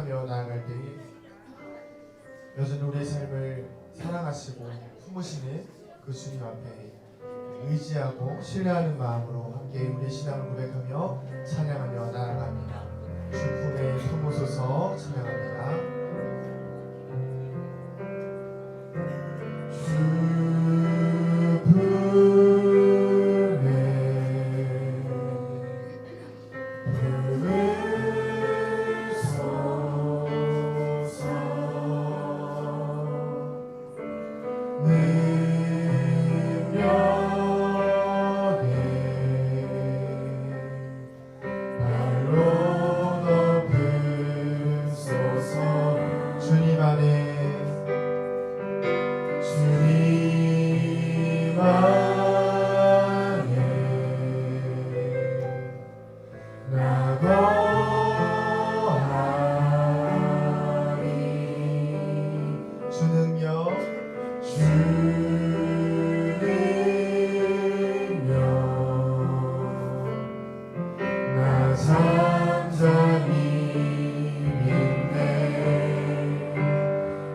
찬양하며 나아갈 때에 여전히 우리의 삶을 사랑하시고 품으시는 그 주님 앞에 의지하고 신뢰하는 마음으로 함께 우리의 신앙을 고백하며 찬양하며 나아갑니다. 주 품에 품으소서 찬양합니다.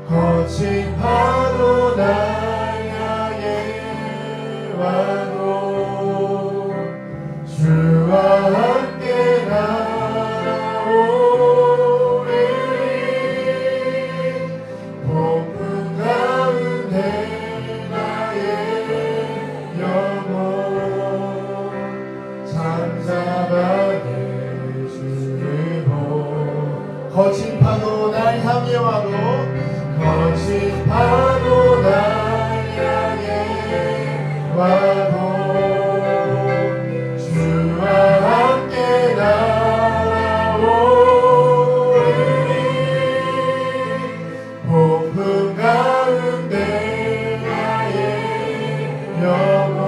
거친 파도 날 향해 와도 주와 함께 날아오리니 폭풍 가운데 나의 영혼 잠잠하게 주를 보 거친 파도 날 향해 와도 거친 파도 날 향해 와도 주와 함께 날아오리니 폭풍 가운데 나의 영혼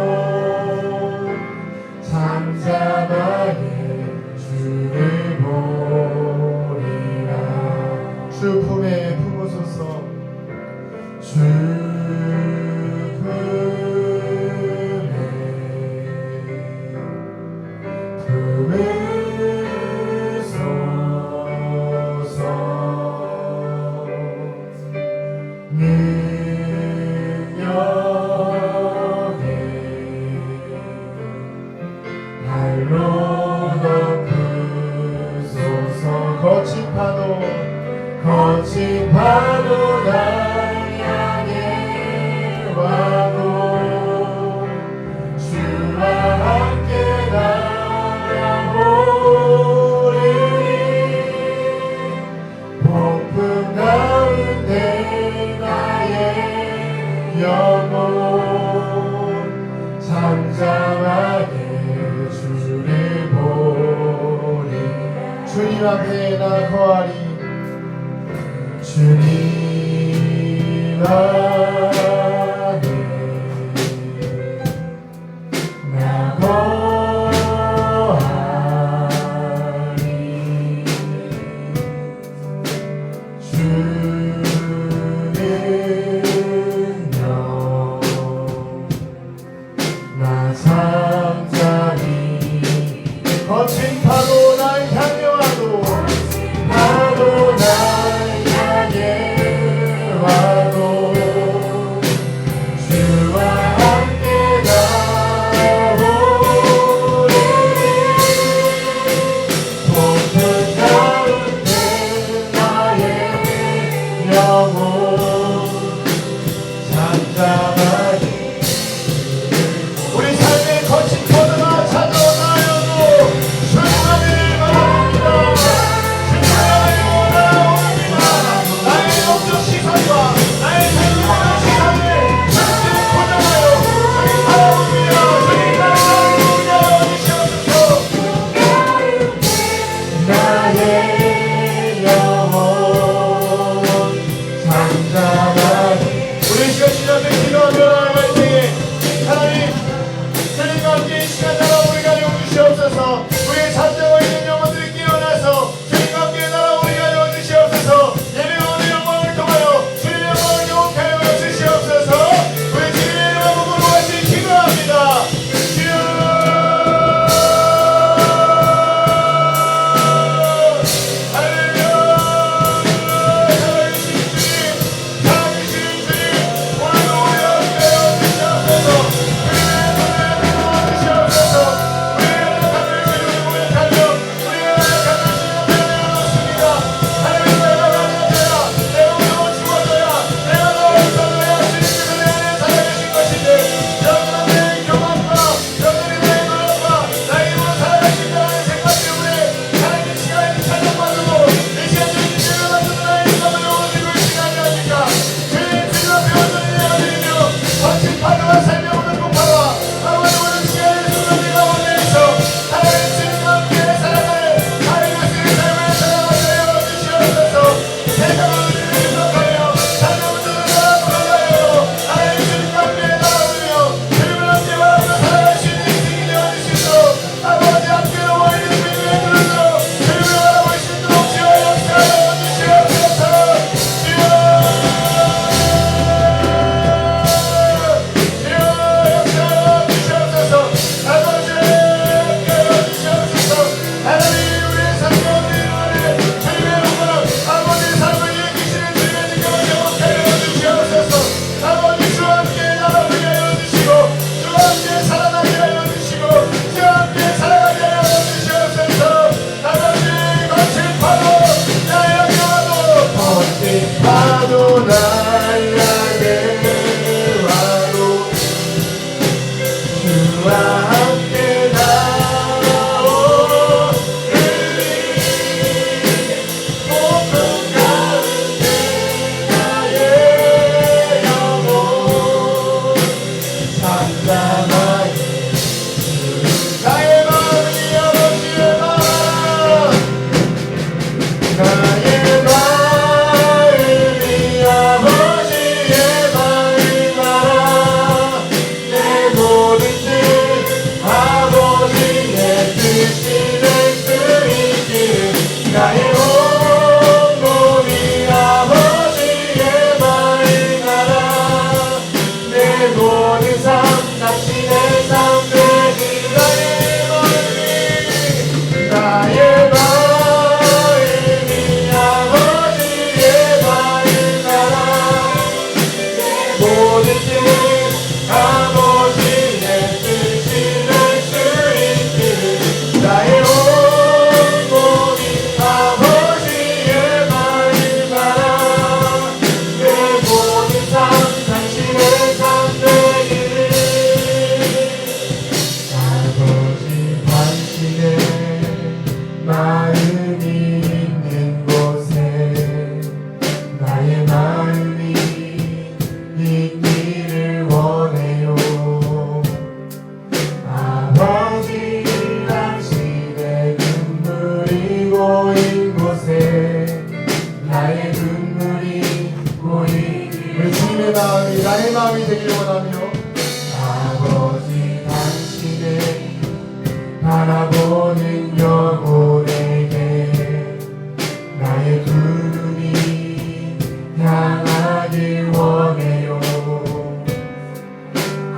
잠잠하게 주를 보리라. 주 품에 품으소서 주 품에 품으소서 능력에 발로 덮으소서 거친 파도 날 향해 와도 주와 함께 날아오리니 폭풍 가운데 나의 영혼 잠잠하게 주를 보리. 주님 앞에 나 거하리 주님 안에 나 거하리 주는 영 나 잠잠히 거친 파도 날 향해 와도 파도 날 향해 와도 나의 마음이 되길 원하며 아버지 당신을 바라보는 영혼에게 나의 두 눈이 향하길 원해요.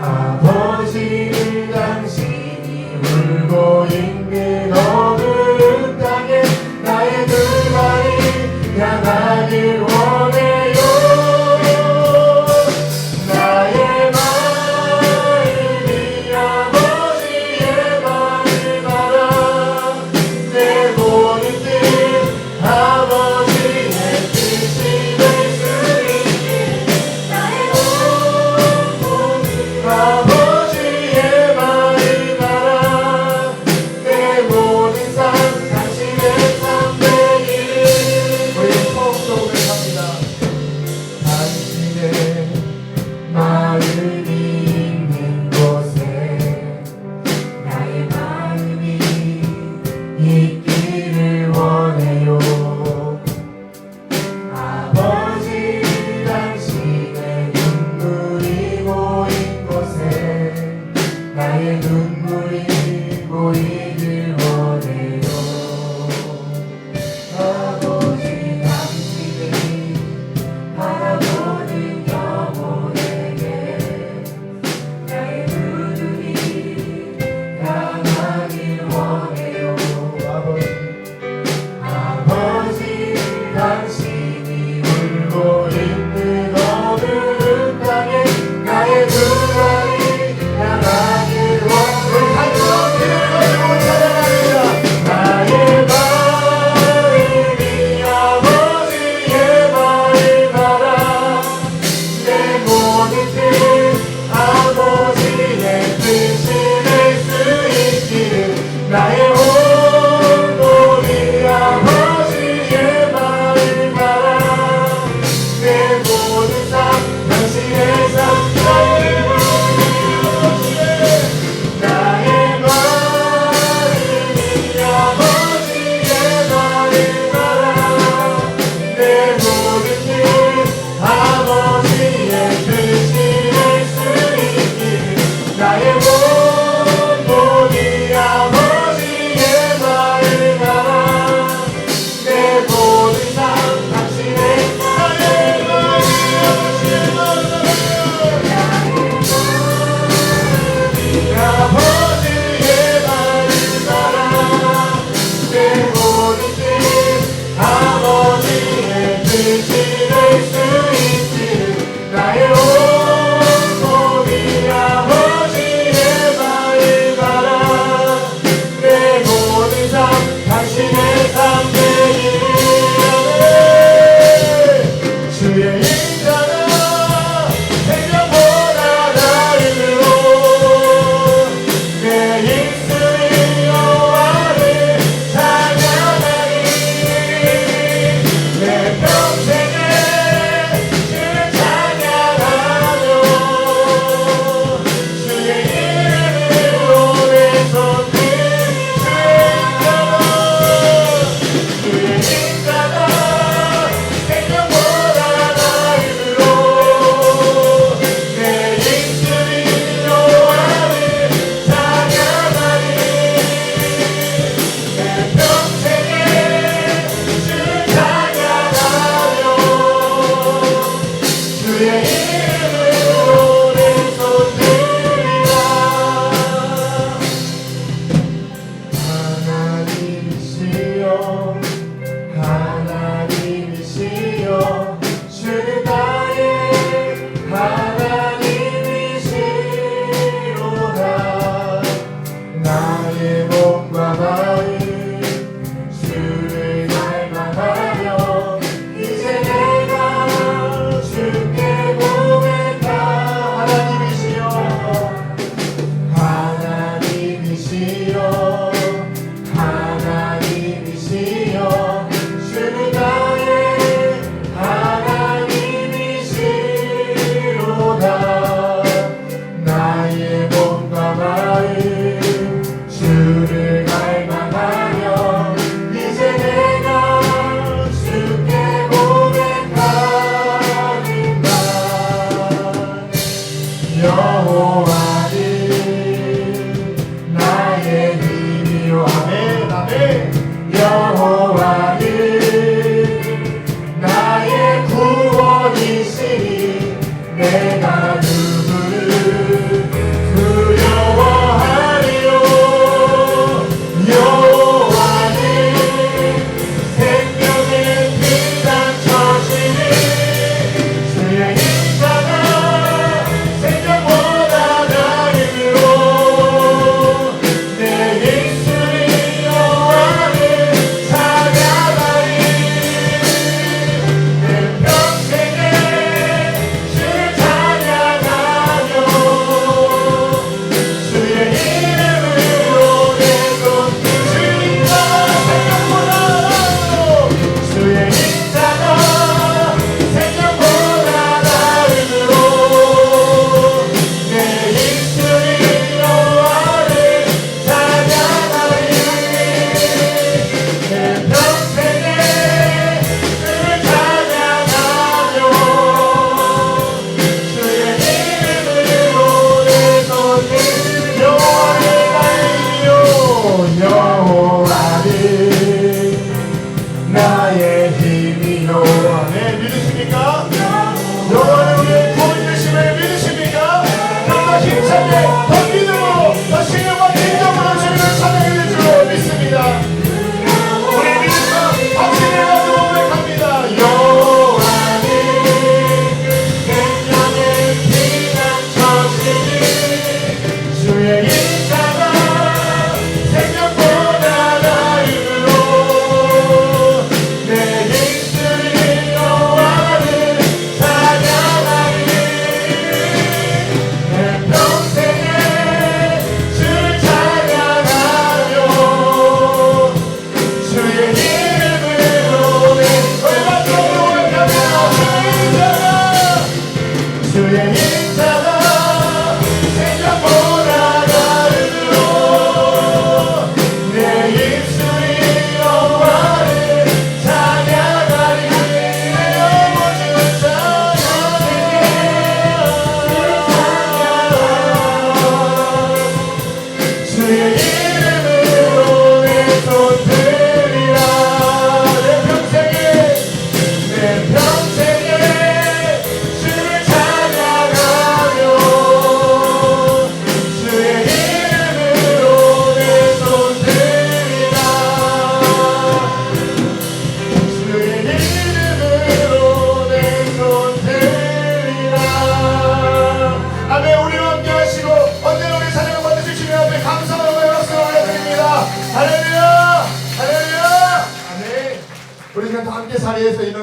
아버지를 당신이 울고 있는 어느 땅에 나의 두 발이 향하길 원해요. 나의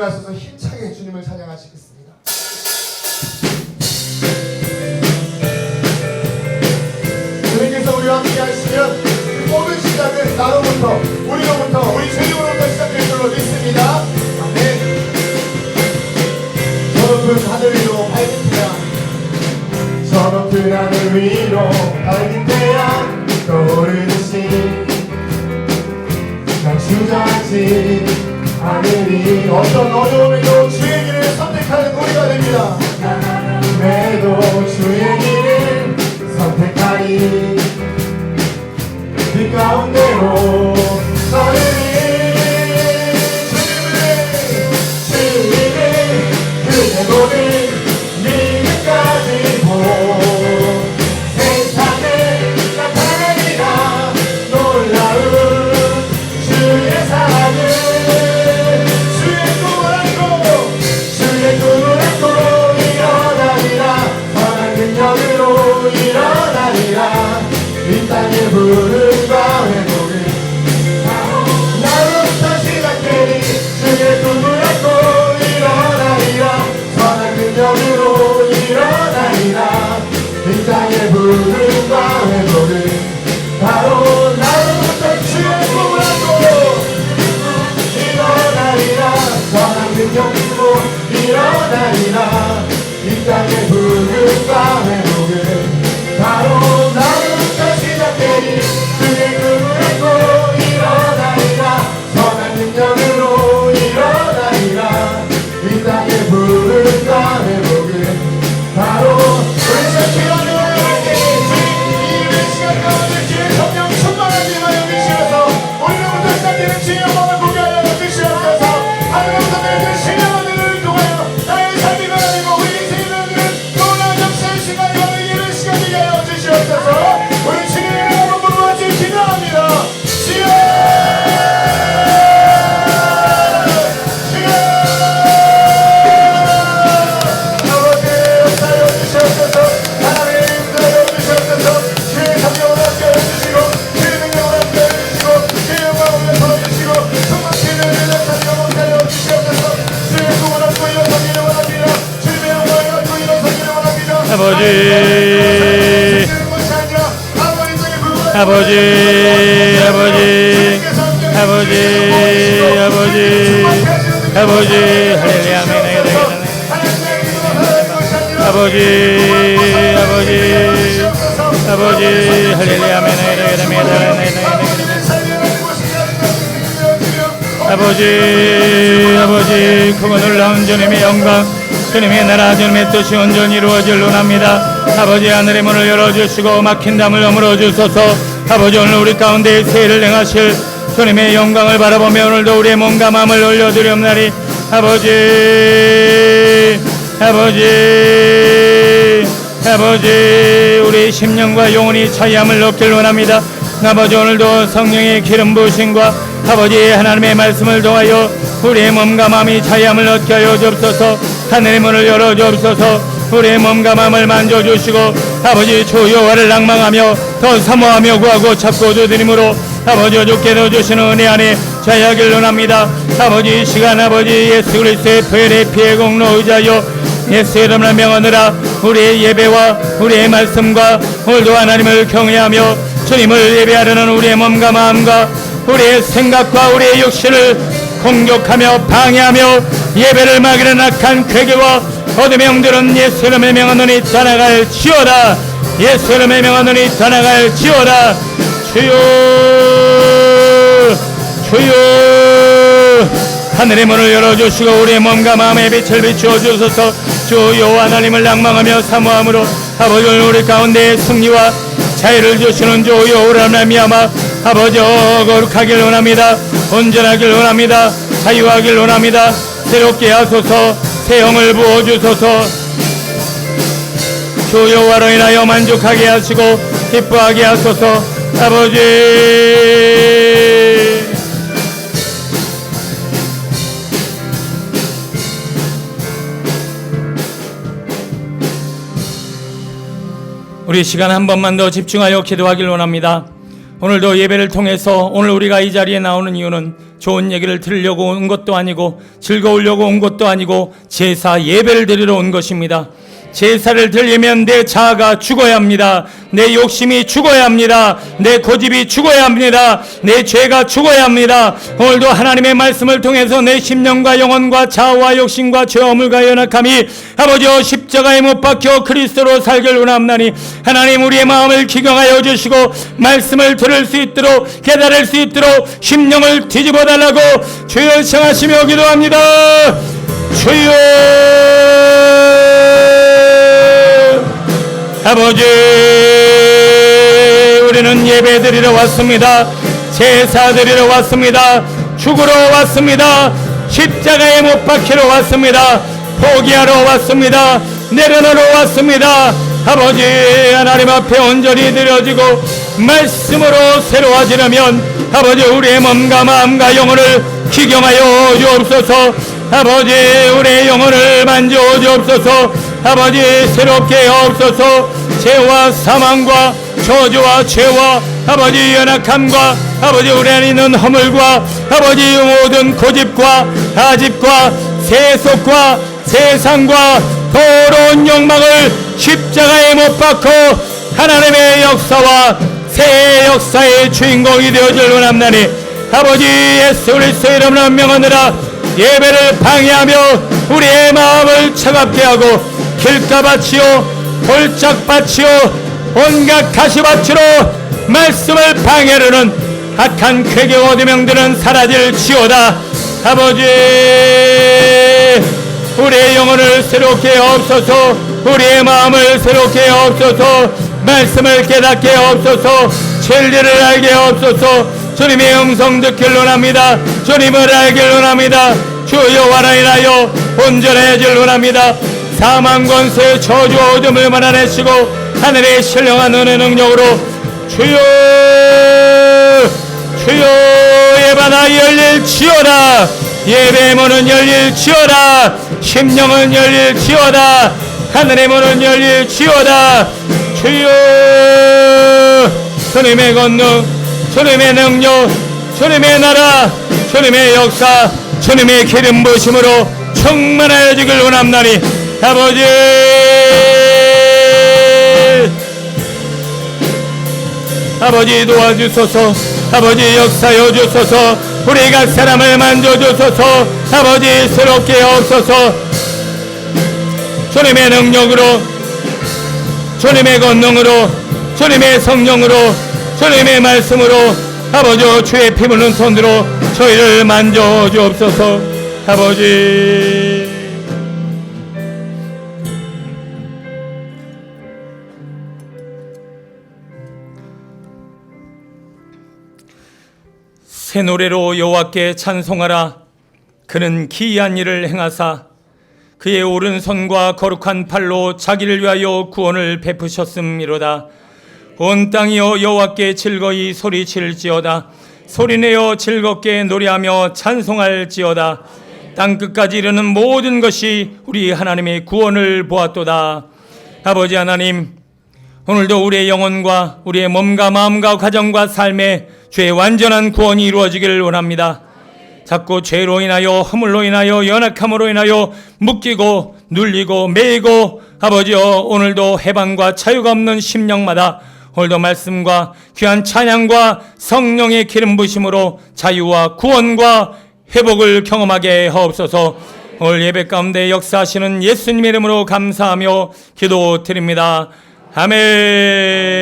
일어나셔서 힘차게 주님을 찬양하시겠습니다. 주님께서 우리와 함께 하시면 모든 시작은 나로부터, 우리로부터, 우리 주님으로부터 시작될 줄로 믿습니다. 아멘. 저 높은 하늘 위로 밝은 태양, 저 높은 하늘 위로 밝은 태양 떠오르듯이 난 주저하지 않으리. 어떤 어려움에도 주의 길을 선택하는 우리가 됩니다. 내도 주의 길을 선택하리. 그 가운데로 서리리. 주님을 그대 보는 믿음까지 보 세상에 나타나리라. 놀라운 주의 사랑을 주의 꿈을 안고 일어나리라. 선한 능력으로 일어나리라. 이 땅의 부름과 회복을 나로부터 시작되리. 주의 꿈을 안고 일어나리라. 선한 능력으로 일어나리라. 이 땅의 부름과 회복을 바로 나로부터 주의 꿈을 안고 일어나리라. 선한 능력으로 일어나리라. 이 땅의 부름과 회복을 바로 나로부터 시작되리. 주의 꿈을 안고 일어나리라. 선한 능력으로 일어나리라. 이 땅의 부름과 회복을 바로 우리 시작해요. 이 시간 가운데 주의 성령 충만하게 하여 주시어서 오늘부터 시작되는 주의 영광을 보게 하여 주시옵소서. 하늘부터 내리는 신령한들을 통하여 나의 삶이 변화되고 우리 인생이 변화되는 놀라운 역사의 시간이 바로 이런 시간이 되게 하여 주시옵소서. 우리 주님의 이름으로 같이 기도합니다. 주여! 아버지 할렐루야 아버지 할렐루야 아버지 크고 놀라운 주님의 영광 주님의 나라 주님의 뜻이 온전히 이루어질로납니다. 아버지 하늘의 문을 열어주시고 막힌 담을 허물어 주소서. 아버지 오늘 우리 가운데 세일을 행하실 주님의 영광을 바라보며 오늘도 우리의 몸과 마음을 올려드리옵나니 아버지 우리 심령과 영혼이 차이함을 얻길 원합니다. 아버지 오늘도 성령의 기름 부으심과 아버지 하나님의 말씀을 통하여 우리의 몸과 마음이 차이함을 얻게 하여 주옵소서. 하늘의 문을 열어 주옵소서. 우리의 몸과 마음을 만져주시고 아버지 주 여호와를 낭망하며 더 사모하며 구하고 찾고 주드림으로 아버지 주께 넣어주시는 은혜 안에 자유하길 원합니다. 아버지 이 시간 아버지 예수 그리스도의 보혈의 피의 공로 의지하여 예수 이름을 명하느라 우리의 예배와 우리의 말씀과 오늘도 하나님을 경외하며 주님을 예배하려는 우리의 몸과 마음과 우리의 생각과 우리의 육신을 공격하며 방해하며 예배를 막으려는 악한 괴계와 어둠의 영들은 예수 이름의 명하노니 떠나갈지어다. 예수 이름의 명하노니 떠나갈지어다. 주여 하늘의 문을 열어주시고 우리의 몸과 마음의 빛을 비추어 주소서. 주 여호와 하나님을 낭망하며 사모함으로 아버지 우리 가운데 승리와 자유를 주시는 주 여호와를 말미암아 아버지 거룩하길 원합니다. 온전하길 원합니다. 자유하길 원합니다. 새롭게 하소서. 새 영을 부어주소서. 주 여호와로 인하여 만족하게 하시고 기뻐하게 하소서. 아버지 우리 시간 한 번만 더 집중하여 기도하길 원합니다. 오늘도 예배를 통해서 오늘 우리가 이 자리에 나오는 이유는 좋은 얘기를 들으려고 온 것도 아니고 즐거우려고 온 것도 아니고 제사 예배를 드리러 온 것입니다. 제사를 드리려면 내 자아가 죽어야 합니다. 내 욕심이 죽어야 합니다. 내 고집이 죽어야 합니다. 내 죄가 죽어야 합니다. 오늘도 하나님의 말씀을 통해서 내 심령과 영혼과 자아와 욕심과 죄어물과 연약함이 아버지여 십자가에 못 박혀 그리스도로 살길 원합나니 하나님 우리의 마음을 기경하여 주시고 말씀을 들을 수 있도록 깨달을 수 있도록 심령을 뒤집어 달라고 주여 청하시며 기도합니다. 주여 아버지, 우리는 예배 드리러 왔습니다. 제사 드리러 왔습니다. 죽으러 왔습니다. 십자가에 못 박히러 왔습니다. 포기하러 왔습니다. 내려놓으러 왔습니다. 아버지 하나님 앞에 온전히 드려지고 말씀으로 새로워지려면 아버지 우리의 몸과 마음과 영혼을 기경하여 주옵소서. 아버지 우리의 영혼을 만져 주옵소서. 아버지 새롭게 하옵소서. 죄와 사망과 저주와 죄와 아버지 연약함과 아버지 우리 안에 있는 허물과 아버지 모든 고집과 아집과 세속과 세상과 더러운 욕망을 십자가에 못 박고 하나님의 역사와 새 역사의 주인공이 되어줄 원합나니 아버지 예수 그리스도의 이름으로 명하노라. 예배를 방해하며 우리의 마음을 차갑게 하고 길가밭이요 돌짝밭이요 온갖 가시밭으로 말씀을 방해하려는 악한 괴계 어두명들은 사라질지어다. 아버지 우리의 영혼을 새롭게 하옵소서. 우리의 마음을 새롭게 하옵소서. 말씀을 깨닫게 하옵소서. 진리를 알게 하옵소서. 주님의 음성 듣길 원합니다. 주님을 알길 원합니다. 주여 와라인하여 온전해질 원합니다. 사망 권세 저주 어둠을 만화내시고 하늘의 신령한 은혜 능력으로 주여 주여 예배나 열릴지어다. 예배의 문은 열릴지어다. 심령은 열릴지어다. 하늘의 문은 열릴지어다. 주여 주님의 권능 주님의 능력 주님의 나라 주님의 역사 주님의 기름 부으심으로 충만하여 지길 원합나니 아버지 아버지 도와주소서. 아버지 역사여 주소서. 우리 각 사람을 만져주소서. 아버지 새롭게 하옵소서. 주님의 능력으로 주님의 권능으로 주님의 성령으로 주님의 말씀으로 아버지 주의 피 묻는 손으로 저희를 만져주옵소서. 아버지 새 노래로 여호와께 찬송하라. 그는 기이한 일을 행하사 그의 오른손과 거룩한 팔로 자기를 위하여 구원을 베푸셨음이로다. 온 땅이여 여호와께 즐거이 소리칠지어다. 소리내어 즐겁게 노래하며 찬송할지어다. 땅끝까지 이르는 모든 것이 우리 하나님의 구원을 보았도다. 아버지 하나님, 오늘도 우리의 영혼과 우리의 몸과 마음과 가정과 삶에 주의 완전한 구원이 이루어지기를 원합니다. 자꾸 죄로 인하여 허물로 인하여 연약함으로 인하여 묶이고 눌리고 매이고 아버지여 오늘도 해방과 자유가 없는 심령마다 오늘도 말씀과 귀한 찬양과 성령의 기름 부으심으로 자유와 구원과 회복을 경험하게 하옵소서. 오늘 예배 가운데 역사하시는 예수님의 이름으로 감사하며 기도드립니다. 아멘.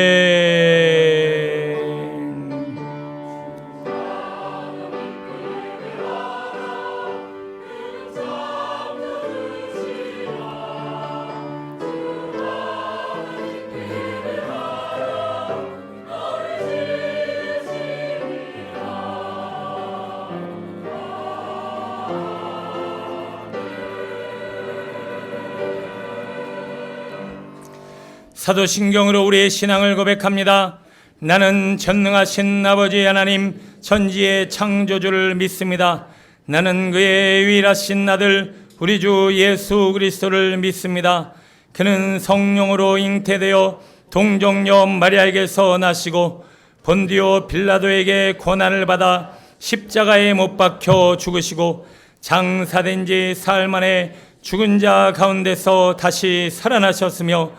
사도신경으로 우리의 신앙을 고백합니다. 나는 전능하신 아버지 하나님 천지의 창조주를 믿습니다. 나는 그의 유일하신 아들 우리 주 예수 그리스도를 믿습니다. 그는 성령으로 잉태되어 동정녀 마리아에게서 나시고 본디오 빌라도에게 고난을 받아 십자가에 못 박혀 죽으시고 장사된 지 사흘 만에 죽은 자 가운데서 다시 살아나셨으며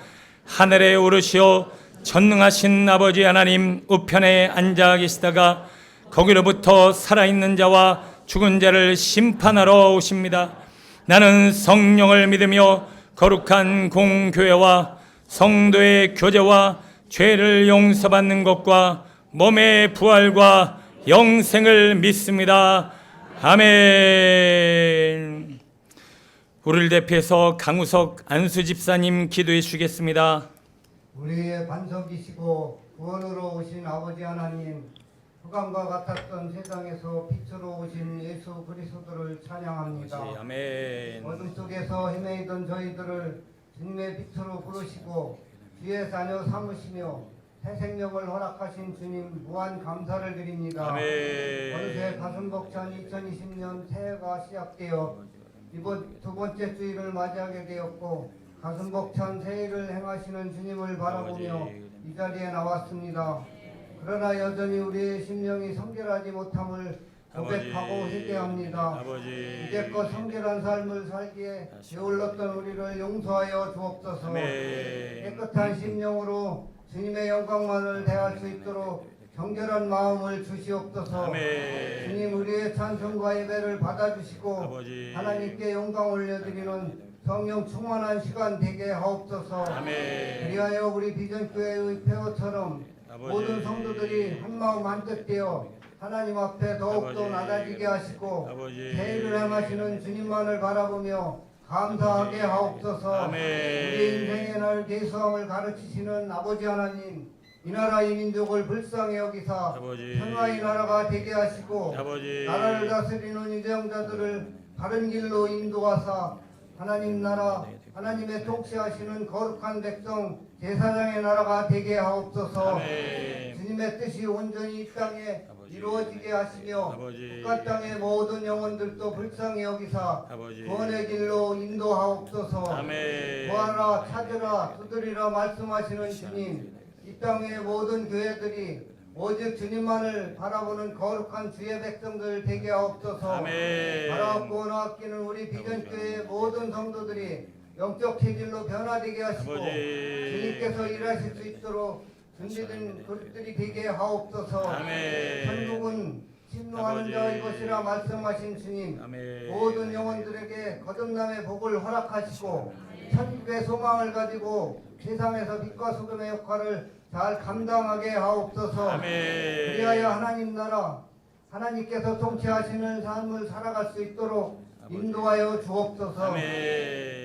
하늘에 오르시어 전능하신 아버지 하나님 우편에 앉아 계시다가 거기로부터 살아있는 자와 죽은 자를 심판하러 오십니다. 나는 성령을 믿으며 거룩한 공교회와 성도의 교제와 죄를 용서받는 것과 몸의 부활과 영생을 믿습니다. 아멘. 우리를 대표해서 강우석 안수 집사님 기도해 주시겠습니다. 우리의 반석이시고 구원으로 오신 아버지 하나님, 흑암과 같았던 세상에서 빛으로 오신 예수 그리스도를 찬양합니다. 아멘. 어둠 속에서 헤매이던 저희들을 주님의 빛으로 부르시고 주의 자녀 삼으시며 새 생명을 허락하신 주님 무한 감사를 드립니다. 아멘. 어느새 가슴 벅찬 2020년 새해가 시작되어 이번 두 번째 주일을 맞이하게 되었고 가슴 벅찬 새해를 행하시는 주님을 바라보며 이 자리에 나왔습니다. 그러나 여전히 우리의 심령이 성결하지 못함을 고백하고 회개합니다. 이제껏 성결한 삶을 살기에 게을렀던 우리를 용서하여 주옵소서. 아멘. 깨끗한 심령으로 주님의 영광만을 대할 수 있도록 정결한 마음을 주시옵소서. 아멘. 주님, 우리의 찬송과 예배를 받아주시고 아버지. 하나님께 영광 올려드리는 성령 충만한 시간 되게 하옵소서. 아멘. 그리하여 우리 비전교회의 폐허처럼 아버지. 모든 성도들이 한마음 한뜻되어 하나님 앞에 더욱더 아버지. 낮아지게 하시고 아버지. 새해를 행하시는 주님만을 바라보며 감사하게 하옵소서. 아멘. 우리 인생의 날 계수함을 가르치시는 아버지 하나님, 이 나라 이 민족을 불쌍히 여기사 아버지. 평화의 나라가 되게 하시고 아버지. 나라를 다스리는 유정자들을 바른 길로 인도하사 하나님 나라, 하나님의 통치하시는 거룩한 백성 제사장의 나라가 되게 하옵소서. 아멘. 주님의 뜻이 온전히 이 땅에 이루어지게 하시며 아버지. 국가 땅의 모든 영혼들도 불쌍히 여기사 아버지. 구원의 길로 인도하옵소서. 아멘. 구하라 찾으라 두드리라 말씀하시는 주님, 이 땅의 모든 교회들이 오직 주님만을 바라보는 거룩한 주의 백성들 되게 하옵소서. 아멘. 바라옵고 아끼는 우리 비전교회의 모든 성도들이 영적 체질로 변화되게 하시고 아버지. 주님께서 일하실 수 있도록 준비된 그릇들이 되게 하옵소서. 아멘. 천국은 침노하는 아버지. 자의 것이라 말씀하신 주님, 아멘. 모든 영혼들에게 거듭남의 복을 허락하시고 천국의 소망을 가지고 세상에서 빛과 소금의 역할을 잘 감당하게 하옵소서. 아멘. 그리하여 하나님 나라, 하나님께서 통치하시는 삶을 살아갈 수 있도록 인도하여 주옵소서. 아멘.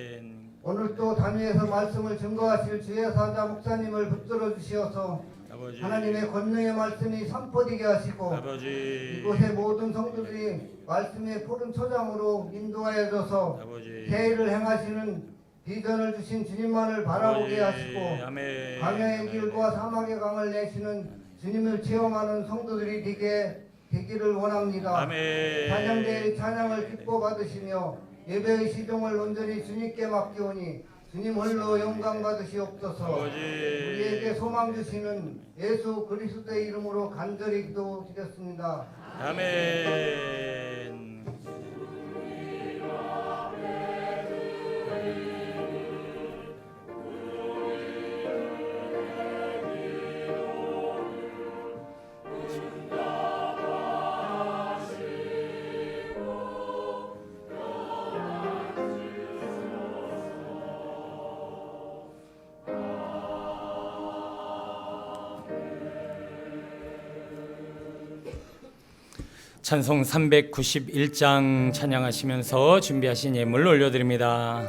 오늘 또 단위에서 말씀을 증거하실 주의 사자 목사님을 붙들어 주시어서 아버지. 하나님의 권능의 말씀이 선포되게 하시고 아버지. 이곳의 모든 성도들이 말씀의 푸른 초장으로 인도하여 줘서 아버지. 새해를 행하시는 비전을 주신 주님만을 바라보게 하시고 아멘. 광야의 길과 사막의 강을 내시는 주님을 체험하는 성도들이 되기를 원합니다. 아멘. 찬양대의 찬양을 기뻐 받으시며 예배의 시종을 온전히 주님께 맡기오니 주님 홀로 영광 받으시옵소서. 아버지. 우리에게 소망 주시는 예수 그리스도의 이름으로 간절히 기도드렸습니다. 아멘. 찬송 391장 찬양하시면서 준비하신 예물 올려드립니다.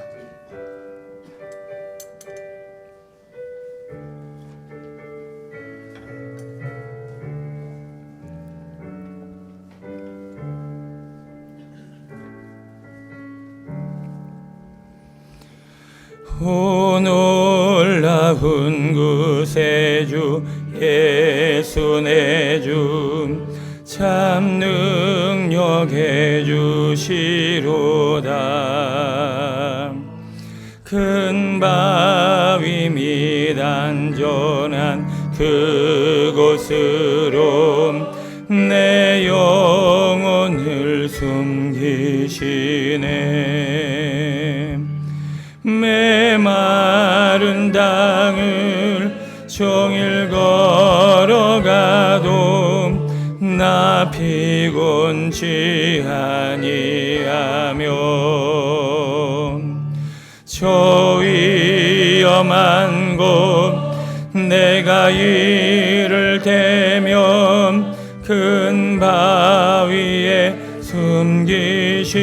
오 놀라운 구세주 예수 내 주 참 능력해 주시로다. 큰 바위 및 안전한 그곳으로 내 영혼을 숨기시네. 메마른 땅을 종일 걸어가도 나 피곤치 아니하며 저 위험한 곳 내가 이를 대면 큰 바위에 숨기시고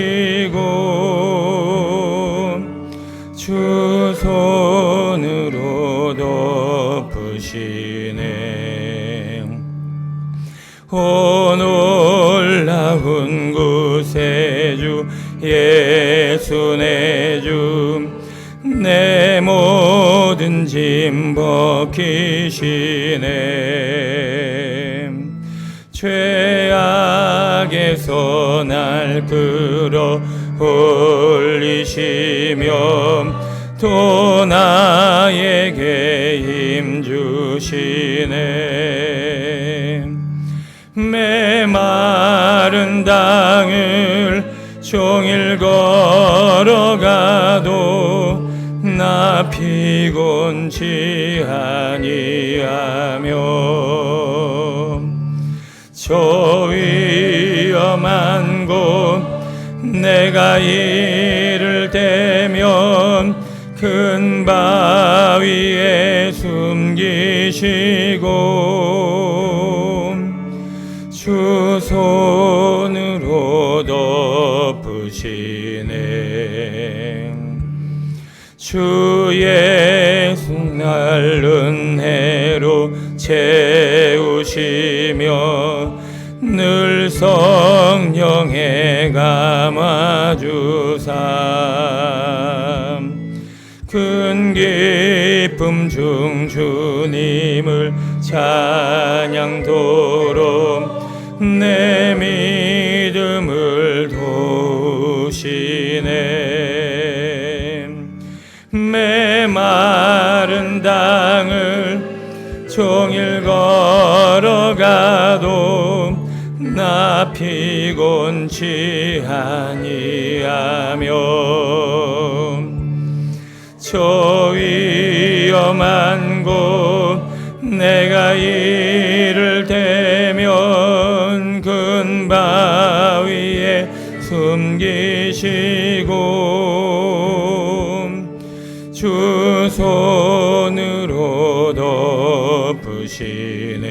주 손으로 덮으시네. 오 놀라운 구세주 예수 내 주 내 모든 짐 벗기시네. 죄악에서 날 끌어 올리시며 또 나에게 힘 주시네. 메마른 땅을 종일 걸어가도 나 피곤치 아니하며 저 위험한 곳 내가 이를 대면 큰 바위에 숨기시고 주 손으로 덮으시네. 주 예수 날 은혜로 채우시며 늘 성령에 감아주사 큰 기쁨 중 주님을 찬양토록 내 믿음을 도우시네. 메마른 땅을 종일 걸어가도 나 피곤치 아니하며 저 위험한 곳 내가 이를 대면 큰 바위에 숨기시고 주 손으로 덮으시네.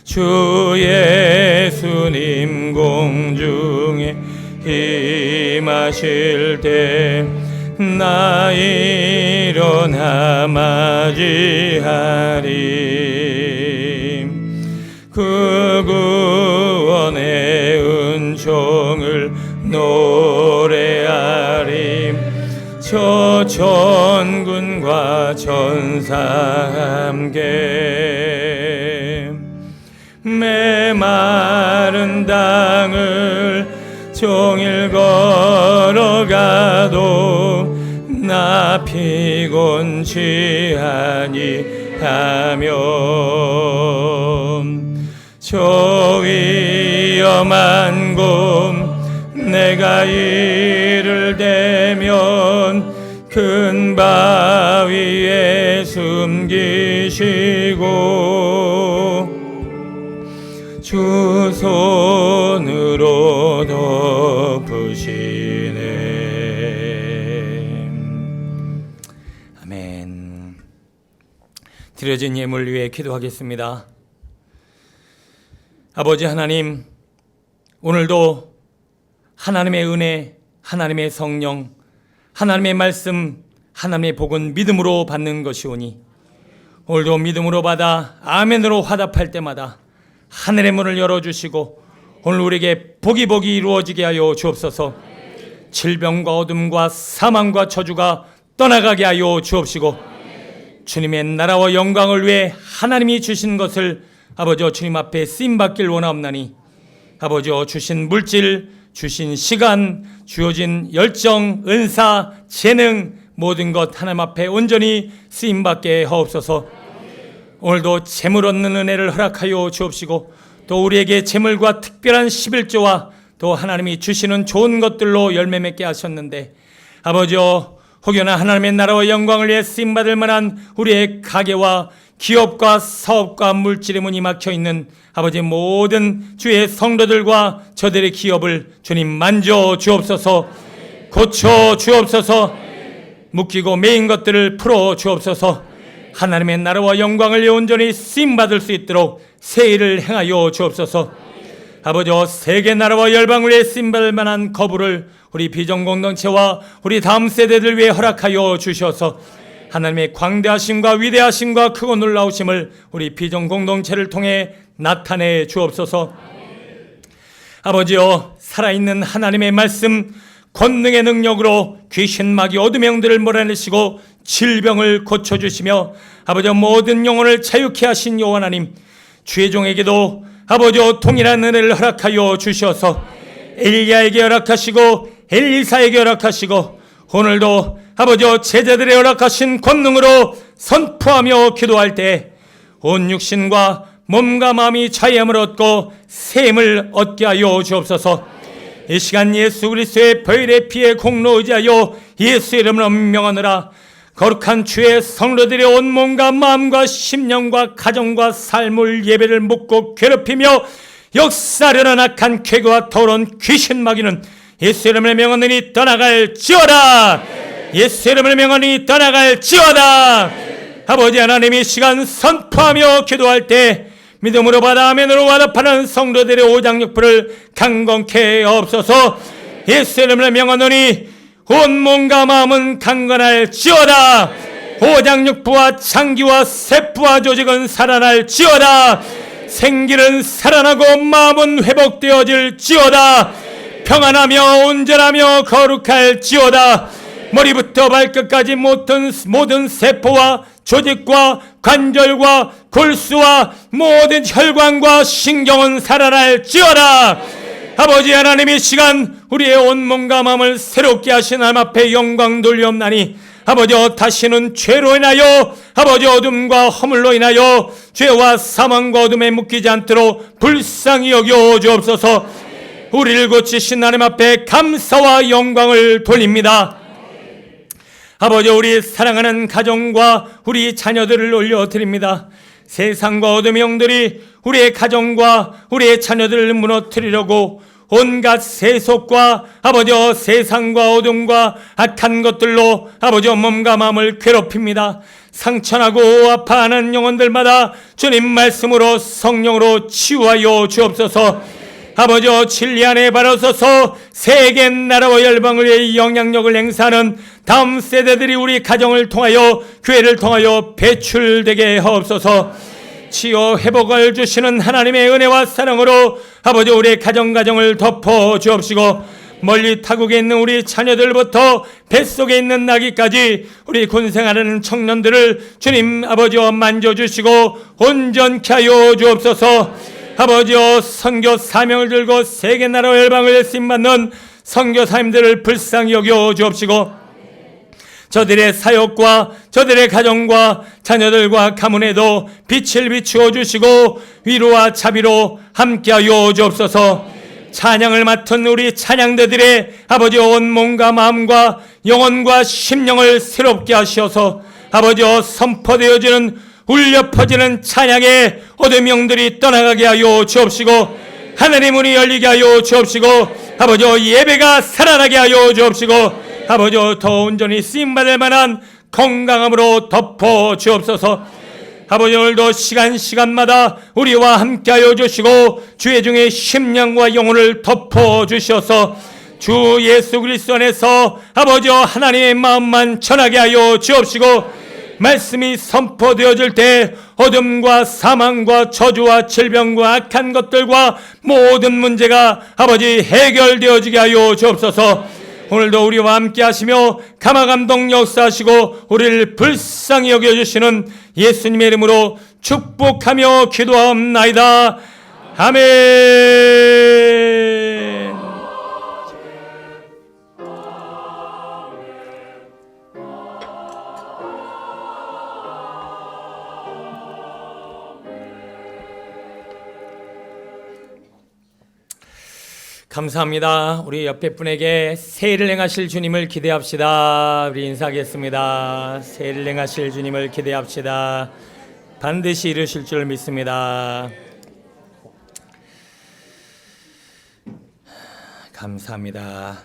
주 예수님 공중에 임하실 때 나 일어나 맞이하리. 그 구원의 은총을 노래하리. 저 천군과 천사 함께 메마른 땅을 종일 걸어가도 나 피곤치 아니하며 저 위험한 곳 내가 이를 대면 큰 바위에 숨기시고 주 손으로 덮으시네. 아멘. 드려진 예물 위해 기도하겠습니다. 아버지 하나님, 오늘도 하나님의 은혜, 하나님의 성령, 하나님의 말씀, 하나님의 복은 믿음으로 받는 것이오니 오늘도 믿음으로 받아 아멘으로 화답할 때마다 하늘의 문을 열어주시고 오늘 우리에게 복이 이루어지게 하여 주옵소서. 질병과 어둠과 사망과 저주가 떠나가게 하여 주옵시고 주님의 나라와 영광을 위해 하나님이 주신 것을 아버지 주님 앞에 쓰임받길 원하옵나니 아버지 주신 물질, 주신 시간, 주어진 열정, 은사, 재능 모든 것 하나님 앞에 온전히 쓰임받게 하옵소서. 오늘도 재물 얻는 은혜를 허락하여 주옵시고 또 우리에게 재물과 특별한 11조와 또 하나님이 주시는 좋은 것들로 열매 맺게 하셨는데 아버지여 혹여나 하나님의 나라와 영광을 위해 쓰임받을 만한 우리의 가게와 기업과 사업과 물질의 문이 막혀있는 아버지 모든 주의 성도들과 저들의 기업을 주님 만져 주옵소서, 고쳐 주옵소서, 묶이고 매인 것들을 풀어 주옵소서, 하나님의 나라와 영광을 위해 온전히 쓰임받을 수 있도록 새 일을 행하여 주옵소서. 아버지여 세계 나라와 열방을 위해 쓰임받을 만한 거부를 우리 비전공동체와 우리 다음 세대들 위해 허락하여 주셔서 하나님의 광대하심과 위대하심과 크고 놀라우심을 우리 비전공동체를 통해 나타내 주옵소서. 아버지여 살아있는 하나님의 말씀 권능의 능력으로 귀신 마귀 어둠의 영들을 몰아내시고 질병을 고쳐주시며 아버지여 모든 영혼을 자유케 하신 여호와 하나님 주의 종에게도 아버지여 동일한 은혜를 허락하여 주셔서 엘리야에게 허락하시고 엘리사에게 허락하시고 오늘도 아버지여 제자들의 허락하신 권능으로 선포하며 기도할 때 온 육신과 몸과 마음이 자유함을 얻고 샘을 얻게 하여 주옵소서. 이 시간 예수 그리스도의 보혈의 피에 공로 의지하여 예수 이름으로 명하노라. 거룩한 주의 성도들의 온 몸과 마음과 심령과 가정과 삶을 예배를 묻고 괴롭히며 역사하려는 악한 쾌거와 더러운 귀신 마귀는 예수 이름을 명하노니 떠나갈지어다. 예수 이름을 명하노니 떠나갈지어다. 아버지 하나님 이 시간 선포하며 기도할 때 믿음으로 받아 아멘으로 화답하는 성도들의 오장육부를 강건케 하옵소서. 예수 이름을 명하노니 온 몸과 마음은 강건할지어다. 오장육부와 창기와 세포와 조직은 살아날지어다. 생기는 살아나고 마음은 회복되어질지어다. 평안하며 온전하며 거룩할지어다. 머리부터 발끝까지 모든 세포와 조직과 관절과 골수와 모든 혈관과 신경은 살아날지어다. 아버지 하나님 이 시간 우리의 온몸과 마음을 새롭게 하신 하나님 앞에 영광 돌리옵나니 아버지여 다시는 죄로 인하여 아버지 어둠과 허물로 인하여 죄와 사망과 어둠에 묶이지 않도록 불쌍히 여겨 주옵소서. 우리를 고치신 하나님 앞에 감사와 영광을 돌립니다. 아버지 우리 사랑하는 가정과 우리 자녀들을 올려드립니다. 세상과 어둠의 영들이 우리의 가정과 우리의 자녀들을 무너뜨리려고 온갖 세속과 아버지여 세상과 어둠과 악한 것들로 아버지여 몸과 마음을 괴롭힙니다. 상처나고 아파하는 영혼들마다 주님 말씀으로 성령으로 치유하여 주옵소서. 아버지여 진리 안에 바로서서 세계 나라와 열방을 위해 영향력을 행사하는 다음 세대들이 우리 가정을 통하여 교회를 통하여 배출되게 하옵소서. 치유 회복을 주시는 하나님의 은혜와 사랑으로 아버지 우리의 가정을 덮어 주옵시고 멀리 타국에 있는 우리 자녀들부터 뱃속에 있는 나기까지 우리 군생하는 청년들을 주님 아버지여 만져주시고 온전케 하여 주옵소서. 아버지여 선교 사명을 들고 세계 나라 열방을 쓰임받는 선교사님들을 불쌍히 여겨 주옵시고 저들의 사역과 저들의 가정과 자녀들과 가문에도 빛을 비추어 주시고 위로와 자비로 함께하여 주옵소서. 찬양을 맡은 우리 찬양대들의 아버지 온 몸과 마음과 영혼과 심령을 새롭게 하셔서 아버지여 선포되어지는 울려 퍼지는 찬양의 어둠 영들이 떠나가게 하여 주옵시고 하늘의 문이 열리게 하여 주옵시고 아버지여 예배가 살아나게 하여 주옵시고 아버지여 더 온전히 쓰임받을 만한 건강함으로 덮어 주옵소서. 아버지 오늘도 시간마다 우리와 함께하여 주시고 주의 중에 심령과 영혼을 덮어 주셔서 주 예수 그리스도 안에서 아버지여 하나님의 마음만 전하게 하여 주옵시고 말씀이 선포되어질 때 어둠과 사망과 저주와 질병과 악한 것들과 모든 문제가 아버지 해결되어지게 하여 주옵소서. 오늘도 우리와 함께 하시며 감화감동 역사하시고 우리를 불쌍히 여겨주시는 예수님의 이름으로 축복하며 기도하옵나이다. 아멘. 감사합니다. 우리 옆에 분에게 새해를 행하실 주님을 기대합시다. 우리 인사하겠습니다. 새해를 행하실 주님을 기대합시다. 반드시 이루실 줄 믿습니다. 감사합니다.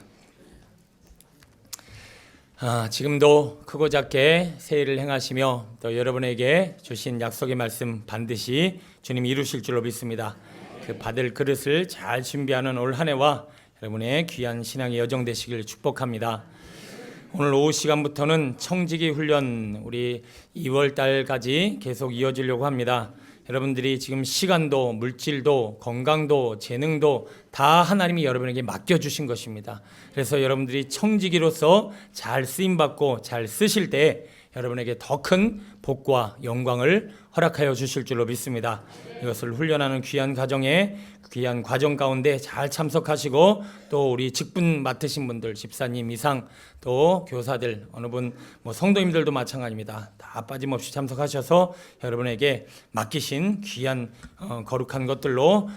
지금도 크고 작게 새해를 행하시며 또 여러분에게 주신 약속의 말씀 반드시 주님이 이루실 줄로 믿습니다. 그 받을 그릇을 잘 준비하는 올 한 해와 여러분의 귀한 신앙의 여정 되시길 축복합니다. 오늘 오후 시간부터는 청지기 훈련 우리 2월 달까지 계속 이어지려고 합니다. 여러분들이 지금 시간도 물질도 건강도 재능도 다 하나님이 여러분에게 맡겨주신 것입니다. 그래서 여러분들이 청지기로서 잘 쓰임받고 잘 쓰실 때 여러분에게 더 큰 복과 영광을 허락하여 주실 줄로 믿습니다. 이것을 훈련하는 귀한 과정 가운데 잘 참석하시고 또 우리 직분 맡으신 분들 집사님 이상 또 교사들 어느 분 성도님들도 마찬가지입니다. 다 빠짐없이 참석하셔서 여러분에게 맡기신 귀한 거룩한 것들로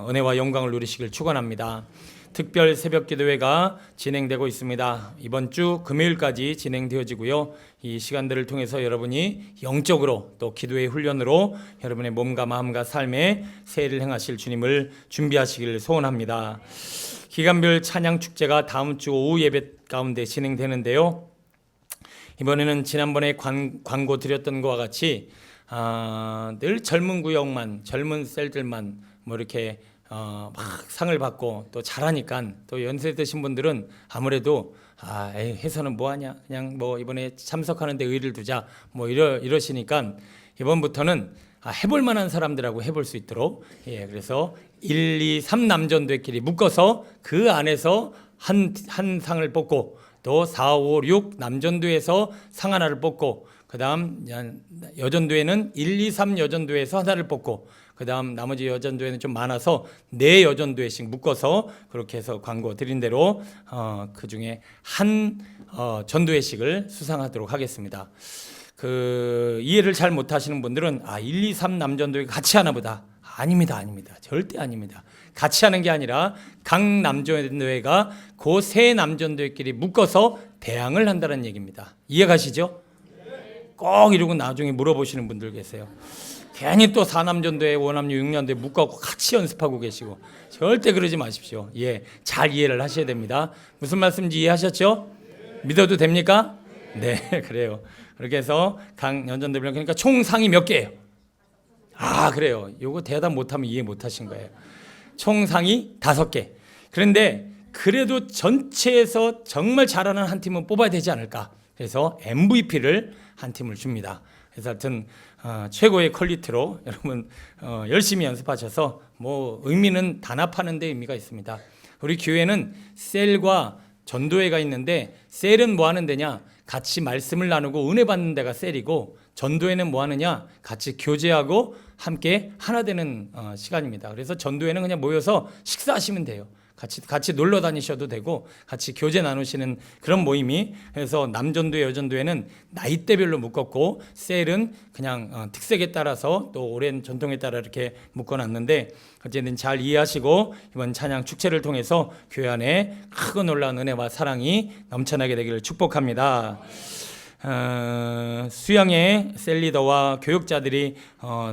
은혜와 영광을 누리시길 축원합니다. 특별 새벽 기도회가 진행되고 있습니다. 이번 주 금요일까지 진행되어지고요. 이 시간들을 통해서 여러분이 영적으로 또 기도의 훈련으로 여러분의 몸과 마음과 삶에 새해를 행하실 주님을 준비하시기를 소원합니다. 기간별 찬양 축제가 다음 주 오후 예배 가운데 진행되는데요. 이번에는 지난번에 광고 드렸던 것과 같이 늘 젊은 구역만 젊은 셀들만 이렇게 막 상을 받고 또 잘하니까 또 연세 드신 분들은 아무래도 해서는 뭐하냐 그냥 이번에 참석하는데 의의를 두자 이러시니까 이번부터는 해볼 만한 사람들하고 해볼 수 있도록 그래서 1, 2, 3 남전도회끼리 묶어서 그 안에서 한 상을 뽑고 또 4, 5, 6 남전도에서 상 하나를 뽑고 그 다음 여전도에는 1, 2, 3 여전도에서 하나를 뽑고 그 다음 나머지 여전도에는 좀 많아서 4 여전도회씩 묶어서 그렇게 해서 광고 드린 대로 그 중에 한 전도회씩을 수상하도록 하겠습니다. 이해를 잘 못하시는 분들은 1, 2, 3 남전도회 같이 하나 보다. 아닙니다. 절대 아닙니다. 같이 하는 게 아니라 각 남전도회가 그 세 남전도회끼리 묶어서 대항을 한다는 얘기입니다. 이해 가시죠? 꼭 이러고 나중에 물어보시는 분들 계세요. 괜히 또 4남전도회, 5남녀, 6년도에 묶어갖고 같이 연습하고 계시고 절대 그러지 마십시오. 잘 이해를 하셔야 됩니다. 무슨 말씀인지 이해하셨죠? 믿어도 됩니까? 네, 그래요. 그렇게 해서 각 연전도회랑 그러니까 총 상이 몇 개예요? 그래요. 요거 대답 못하면 이해 못하신 거예요. 총 상이 5개. 그런데 그래도 전체에서 정말 잘하는 한 팀은 뽑아야 되지 않을까? 그래서 MVP를 한 팀을 줍니다. 그래서 하여튼 최고의 퀄리티로 여러분 열심히 연습하셔서 의미는 단합하는 데 의미가 있습니다. 우리 교회는 셀과 전도회가 있는데 셀은 뭐 하는 데냐? 같이 말씀을 나누고 은혜 받는 데가 셀이고 전도회는 뭐 하느냐? 같이 교제하고 함께 하나 되는 시간입니다. 그래서 전도회는 그냥 모여서 식사하시면 돼요. 같이 놀러 다니셔도 되고 같이 교제 나누시는 그런 모임이 그래서 남전도회 여전도회는 나이대별로 묶었고 셀은 그냥 특색에 따라서 또 오랜 전통에 따라 이렇게 묶어놨는데 어쨌든 잘 이해하시고 이번 찬양 축제를 통해서 교회 안에 크고 놀라운 은혜와 사랑이 넘쳐나게 되기를 축복합니다. 수양회 셀리더와 교육자들이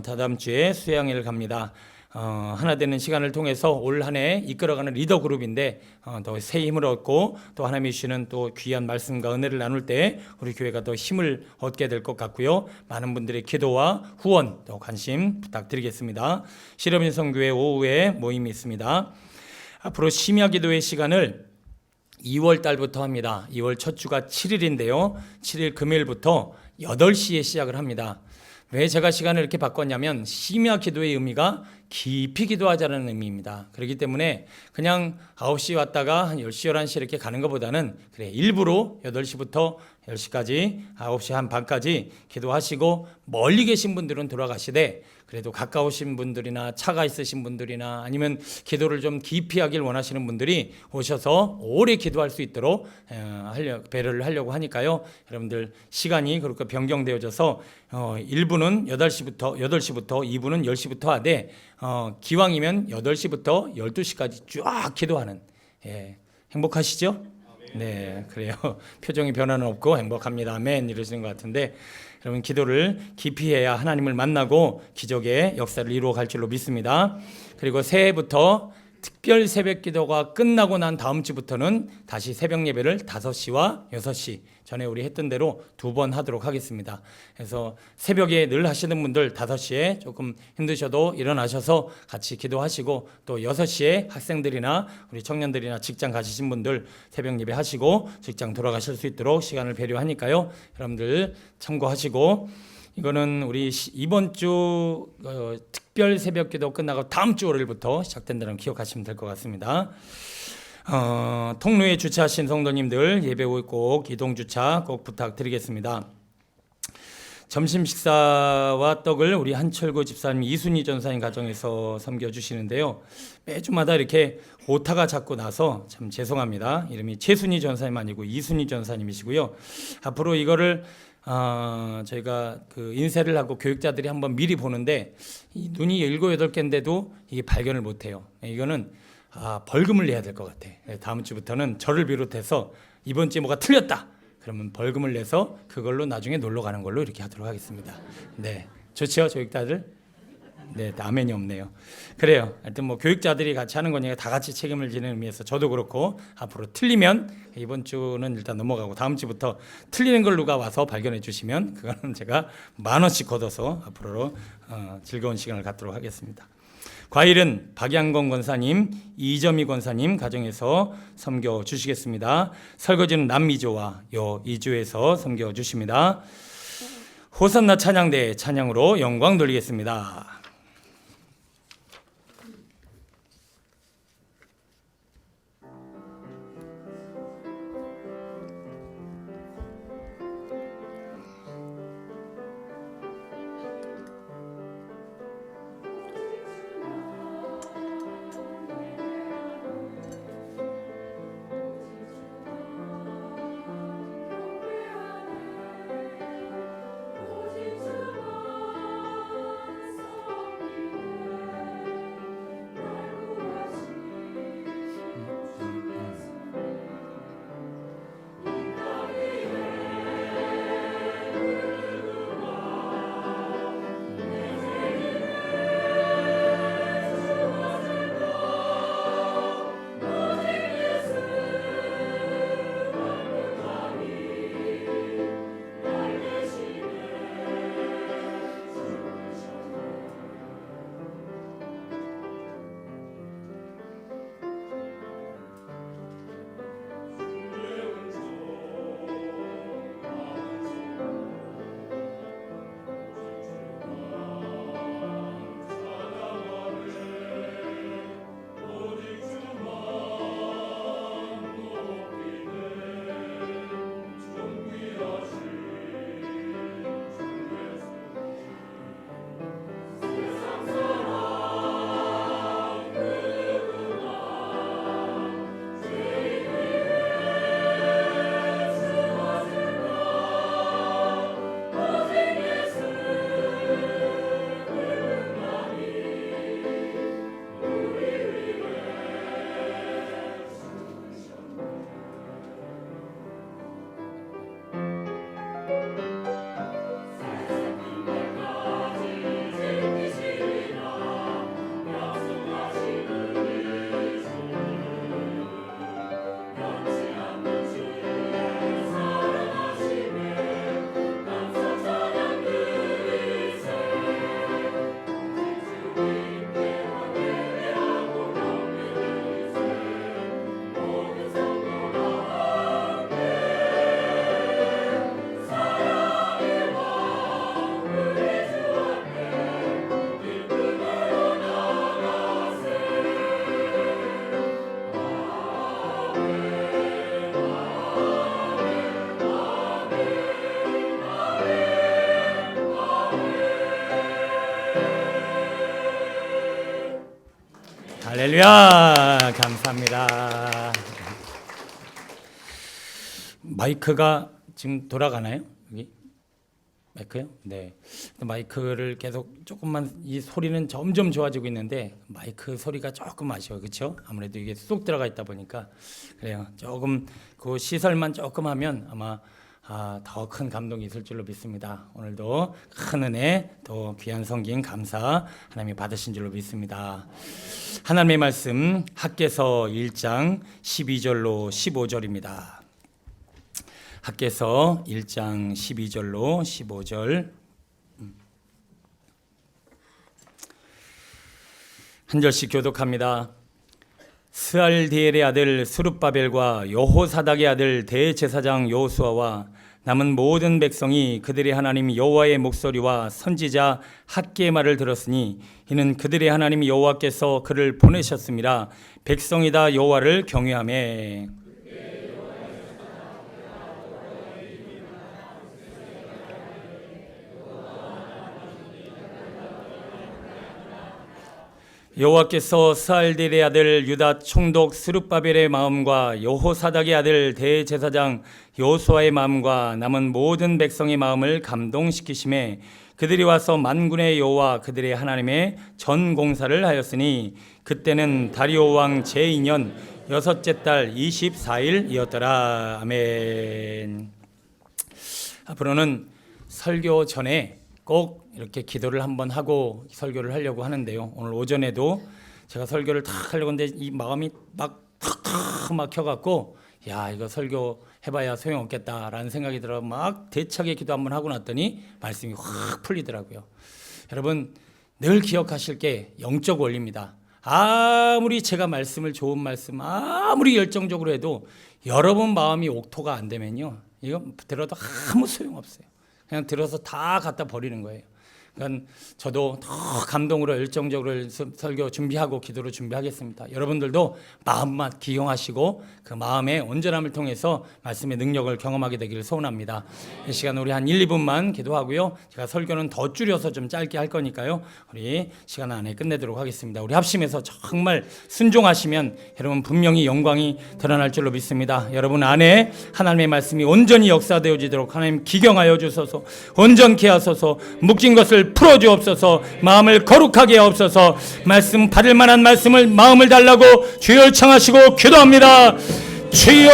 다다음 주에 수양회를 갑니다. 하나 되는 시간을 통해서 올 한 해 이끌어가는 리더 그룹인데 더 새 힘을 얻고 또 하나님이 주시는 또 귀한 말씀과 은혜를 나눌 때 우리 교회가 더 힘을 얻게 될 것 같고요. 많은 분들의 기도와 후원 또 관심 부탁드리겠습니다. 실업인성교회 오후에 모임이 있습니다. 앞으로 심야 기도의 시간을 2월 달부터 합니다. 2월 첫 주가 7일인데요. 7일 금요일부터 8시에 시작을 합니다. 왜 제가 시간을 이렇게 바꿨냐면 심야 기도의 의미가 깊이 기도하자는 의미입니다. 그렇기 때문에 그냥 9시 왔다가 한 10시, 11시 이렇게 가는 것보다는 일부러 8시부터 10시까지 9시 한 반까지 기도하시고 멀리 계신 분들은 돌아가시되 그래도 가까우신 분들이나 차가 있으신 분들이나 아니면 기도를 좀 깊이 하길 원하시는 분들이 오셔서 오래 기도할 수 있도록 배려를 하려고 하니까요. 여러분들 시간이 그렇게 변경되어져서 1부는 8시부터 2부는 10시부터 하되 기왕이면 8시부터 12시까지 쫙 기도하는, 예, 행복하시죠? 네, 그래요. 표정이 변화는 없고 행복합니다. 아멘 이러시는 것 같은데, 여러분 기도를 깊이 해야 하나님을 만나고 기적의 역사를 이루어 갈 줄로 믿습니다. 그리고 새해부터 특별 새벽 기도가 끝나고 난 다음 주부터는 다시 새벽 예배를 5시와 6시 전에 우리 했던 대로 2번 하도록 하겠습니다. 그래서 새벽에 늘 하시는 분들 5시에 조금 힘드셔도 일어나셔서 같이 기도하시고, 또 6시에 학생들이나 우리 청년들이나 직장 가시신 분들 새벽 예배 하시고 직장 돌아가실 수 있도록 시간을 배려하니까요. 여러분들 참고하시고, 이거는 우리 이번 주 특별 새벽 기도 끝나고 다음 주 월요일부터 시작된다는 걸 기억하시면 될 것 같습니다. 통로에 주차하신 성도님들 예배 후에 꼭 이동 주차 꼭 부탁드리겠습니다. 점심 식사와 떡을 우리 한철구 집사님, 이순희 전사님 가정에서 섬겨주시는데요. 매주마다 이렇게 오타가 자꾸 나서 참 죄송합니다. 이름이 최순희 전사님 아니고 이순희 전사님이시고요. 앞으로 이거를 저희가 그 인쇄를 하고 교육자들이 한번 미리 보는데, 이 눈이 7, 8개인데도 이게 발견을 못해요. 이거는 벌금을 내야 될 것 같아. 다음 주부터는 저를 비롯해서 이번 주에 뭐가 틀렸다 그러면 벌금을 내서 그걸로 나중에 놀러 가는 걸로 이렇게 하도록 하겠습니다. 네, 좋죠, 교육자들? 네, 아멘이 없네요. 그래요. 하여튼 뭐 교육자들이 같이 하는 거니까 다 같이 책임을 지는 의미에서 저도 그렇고, 앞으로 틀리면 이번 주는 일단 넘어가고 다음 주부터 틀리는 걸 누가 와서 발견해 주시면 그거는 제가 10,000원씩 걷어서 앞으로 즐거운 시간을 갖도록 하겠습니다. 과일은 박양건 권사님, 이점희 권사님 가정에서 섬겨 주시겠습니다. 설거지는 남미조와 이주에서 섬겨 주십니다. 호산나 찬양대 찬양으로 영광 돌리겠습니다. 할렐루야, 감사합니다. 마이크가 지금 돌아가나요? 여기 마이크요? 네. 마이크를 계속 조금만 이 소리는 점점 좋아지고 있는데 마이크 소리가 조금 아쉬워요. 그렇죠? 아무래도 이게 쏙 들어가 있다 보니까 그래요. 조금 그 시설만 조금 하면 아마 더 큰 감동이 있을 줄로 믿습니다. 오늘도 큰 은혜 또 귀한 성경 감사 하나님이 받으신 줄로 믿습니다. 하나님의 말씀 학개서 1장 12절로 15절입니다. 학개서 1장 12절로 15절 한 절씩 교독합니다. 스알디엘의 아들 스룹바벨과 여호사닥의 아들 대제사장 여호수아와 남은 모든 백성이 그들의 하나님 여호와의 목소리와 선지자 학개의 말을 들었으니 이는 그들의 하나님 여호와께서 그를 보내셨습니다. 백성이 다 여호와를 경외하며 여호와께서 스알디엘의 아들 유다 총독 스룹바벨의 마음과 여호사닥의 아들 대제사장 여호수아의 마음과 남은 모든 백성의 마음을 감동시키심에 그들이 와서 만군의 여호와 그들의 하나님의 전 공사를 하였으니 그때는 다리오 왕 제2년 여섯째 달 24일이었더라. 아멘. 앞으로는 설교 전에 꼭 이렇게 기도를 한번 하고 설교를 하려고 하는데요. 오늘 오전에도 제가 설교를 탁 하려고 했는데 이 마음이 막 탁탁 막혀갖고 야 이거 설교 해봐야 소용없겠다라는 생각이 들어 막 대차게 기도 한번 하고 났더니 말씀이 확 풀리더라고요. 여러분 늘 기억하실 게 영적 원리입니다. 아무리 제가 말씀을 좋은 말씀 아무리 열정적으로 해도 여러분 마음이 옥토가 안 되면요 이거 들어도 아무 소용없어요. 그냥 들어서 다 갖다 버리는 거예요. 그러니까 저도 더 감동으로 열정적으로 설교 준비하고 기도로 준비하겠습니다. 여러분들도 마음만 기용하시고 그 마음의 온전함을 통해서 말씀의 능력을 경험하게 되기를 소원합니다. 이 시간 우리 한 1, 2분만 기도하고요. 제가 설교는 더 줄여서 좀 짧게 할 거니까요. 우리 시간 안에 끝내도록 하겠습니다. 우리 합심해서 정말 순종하시면 여러분 분명히 영광이 드러날 줄로 믿습니다. 여러분 안에 하나님의 말씀이 온전히 역사되어지도록 하나님 기경하여 주소서. 온전케 하소서. 묵진 것을 풀어주옵소서. 마음을 거룩하게 하옵소서. 말씀 받을 만한 말씀을 마음을 달라고 주여 청하시고 기도합니다. 주여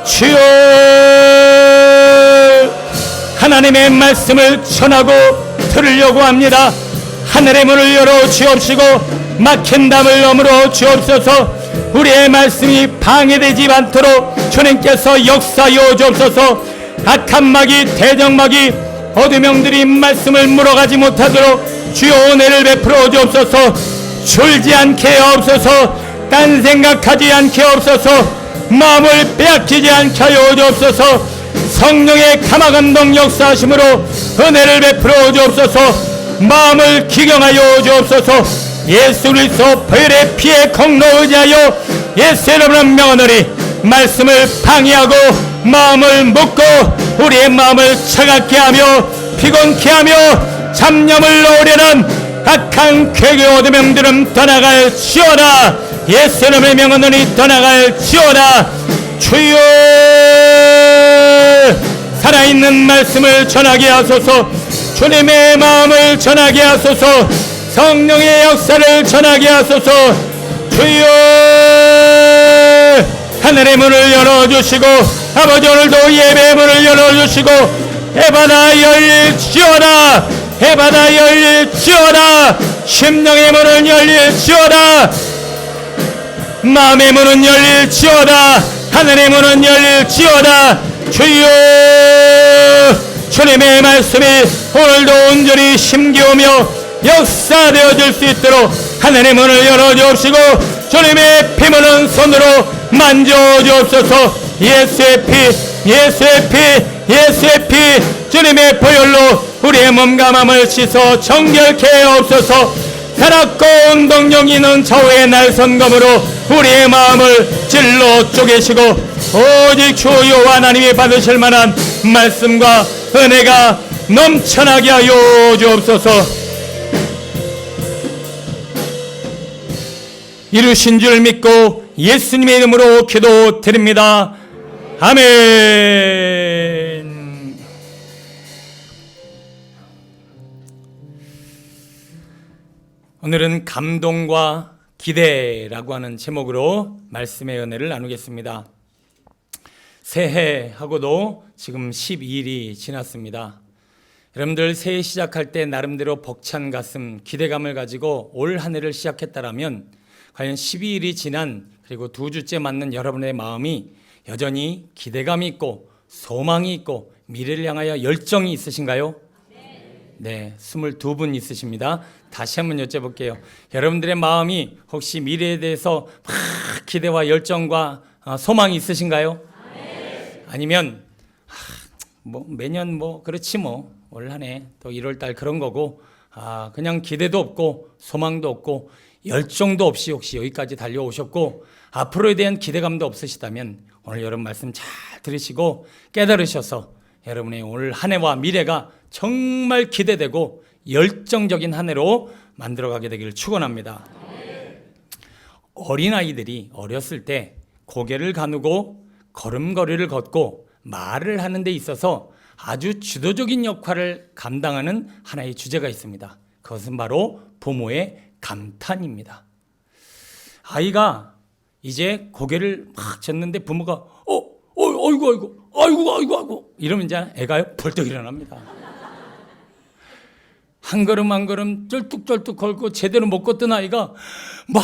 주여 하나님의 말씀을 전하고 들으려고 합니다. 하늘의 문을 열어 주옵시고 막힌 담을 너머로 주옵소서. 우리의 말씀이 방해되지 않도록 주님께서 역사하여 주옵소서. 악한 마귀 대적마귀 어두명들이 말씀을 물어가지 못하도록 주여 은혜를 베풀어 주옵소서. 졸지 않게 하옵소서. 딴 생각하지 않게 하옵소서. 마음을 빼앗기지 않게 하여 주옵소서. 성령의 감화감동 역사하심으로 은혜를 베풀어 주옵소서. 마음을 기경하여 주옵소서. 예수 그리스도 보혈의 피에 공로 의지하여 예수 이름으로 명하노니 말씀을 방해하고 마음을 묶고 우리의 마음을 차갑게 하며 피곤케 하며 잡념을 놓으려는 악한 괴계 어두명들은 떠나갈지어다. 예수 이름의 명하노니 떠나갈지어다. 주여 살아있는 말씀을 전하게 하소서. 주님의 마음을 전하게 하소서. 성령의 역사를 전하게 하소서. 주여 하늘의 문을 열어주시고 아버지 오늘도 예배의 문을 열어주시고 해바다 열릴지어다. 해바다 열릴지어다. 심령의 문은 열릴지어다. 마음의 문은 열릴지어다. 하늘의 문은 열릴지어다. 주여 주님의 말씀이 오늘도 온전히 심기오며 역사되어질 수 있도록 하늘의 문을 열어주옵시고 주님의 피문은 손으로 만져주옵소서. 예수의 피 예수의 피 예수의 피 주님의 보혈로 우리의 몸과 마음을 씻어 정결케 하옵소서. 살았고 운동력이 있는 좌우의 날선검으로 우리의 마음을 찔러 쪼개시고 오직 주 여호와 하나님이 받으실 만한 말씀과 은혜가 넘쳐나게 하여 주옵소서. 이루신 줄 믿고 예수님의 이름으로 기도드립니다. 아멘. 오늘은 감동과 기대라고 하는 제목으로 말씀의 은혜를 나누겠습니다. 새해하고도 지금 12일이 지났습니다. 여러분들 새해 시작할 때 나름대로 벅찬 가슴, 기대감을 가지고 올 한 해를 시작했다라면 과연 12일이 지난 그리고 2주째 맞는 여러분의 마음이 여전히 기대감이 있고 소망이 있고 미래를 향하여 열정이 있으신가요? 네, 22분 있으십니다. 다시 한번 여쭤볼게요. 여러분들의 마음이 혹시 미래에 대해서 막 기대와 열정과 소망이 있으신가요? 아니면 뭐 매년 뭐 그렇지 뭐 올 한 해 또 1월 달 그런 거고 그냥 기대도 없고 소망도 없고 열정도 없이 혹시 여기까지 달려오셨고 앞으로에 대한 기대감도 없으시다면 오늘 여러분 말씀 잘 들으시고 깨달으셔서 여러분의 오늘 한 해와 미래가 정말 기대되고 열정적인 한 해로 만들어가게 되기를 축원합니다. 어린아이들이 어렸을 때 고개를 가누고 걸음걸이를 걷고 말을 하는 데 있어서 아주 주도적인 역할을 감당하는 하나의 주제가 있습니다. 그것은 바로 부모의 감탄입니다. 아이가 이제 고개를 막 젓는데 부모가 아이고 이러면 이제 애가 벌떡 일어납니다. 한 걸음 한 걸음 쩔뚝쩔뚝 걸고 제대로 못 걷던 아이가 막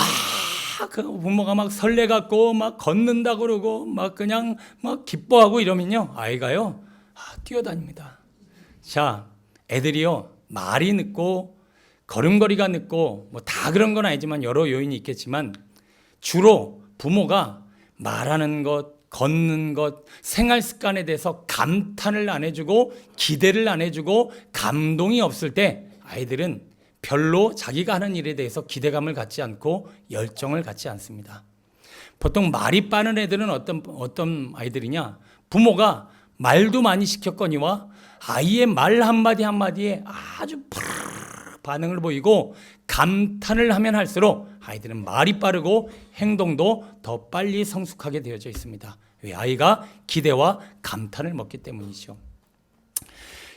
그 부모가 막 설레갖고 막 걷는다 그러고 막 그냥 막 기뻐하고 이러면요 아이가요 뛰어다닙니다. 자, 애들이요 말이 늦고 걸음걸이가 늦고 뭐 다 그런 건 아니지만 여러 요인이 있겠지만 주로 부모가 말하는 것, 걷는 것, 생활 습관에 대해서 감탄을 안 해주고 기대를 안 해주고 감동이 없을 때 아이들은 별로 자기가 하는 일에 대해서 기대감을 갖지 않고 열정을 갖지 않습니다. 보통 말이 빠른 애들은 어떤 아이들이냐? 부모가 말도 많이 시켰거니와 아이의 말 한마디 한마디에 아주 반응을 보이고 감탄을 하면 할수록 아이들은 말이 빠르고 행동도 더 빨리 성숙하게 되어져 있습니다. 왜? 아이가 기대와 감탄을 먹기 때문이죠.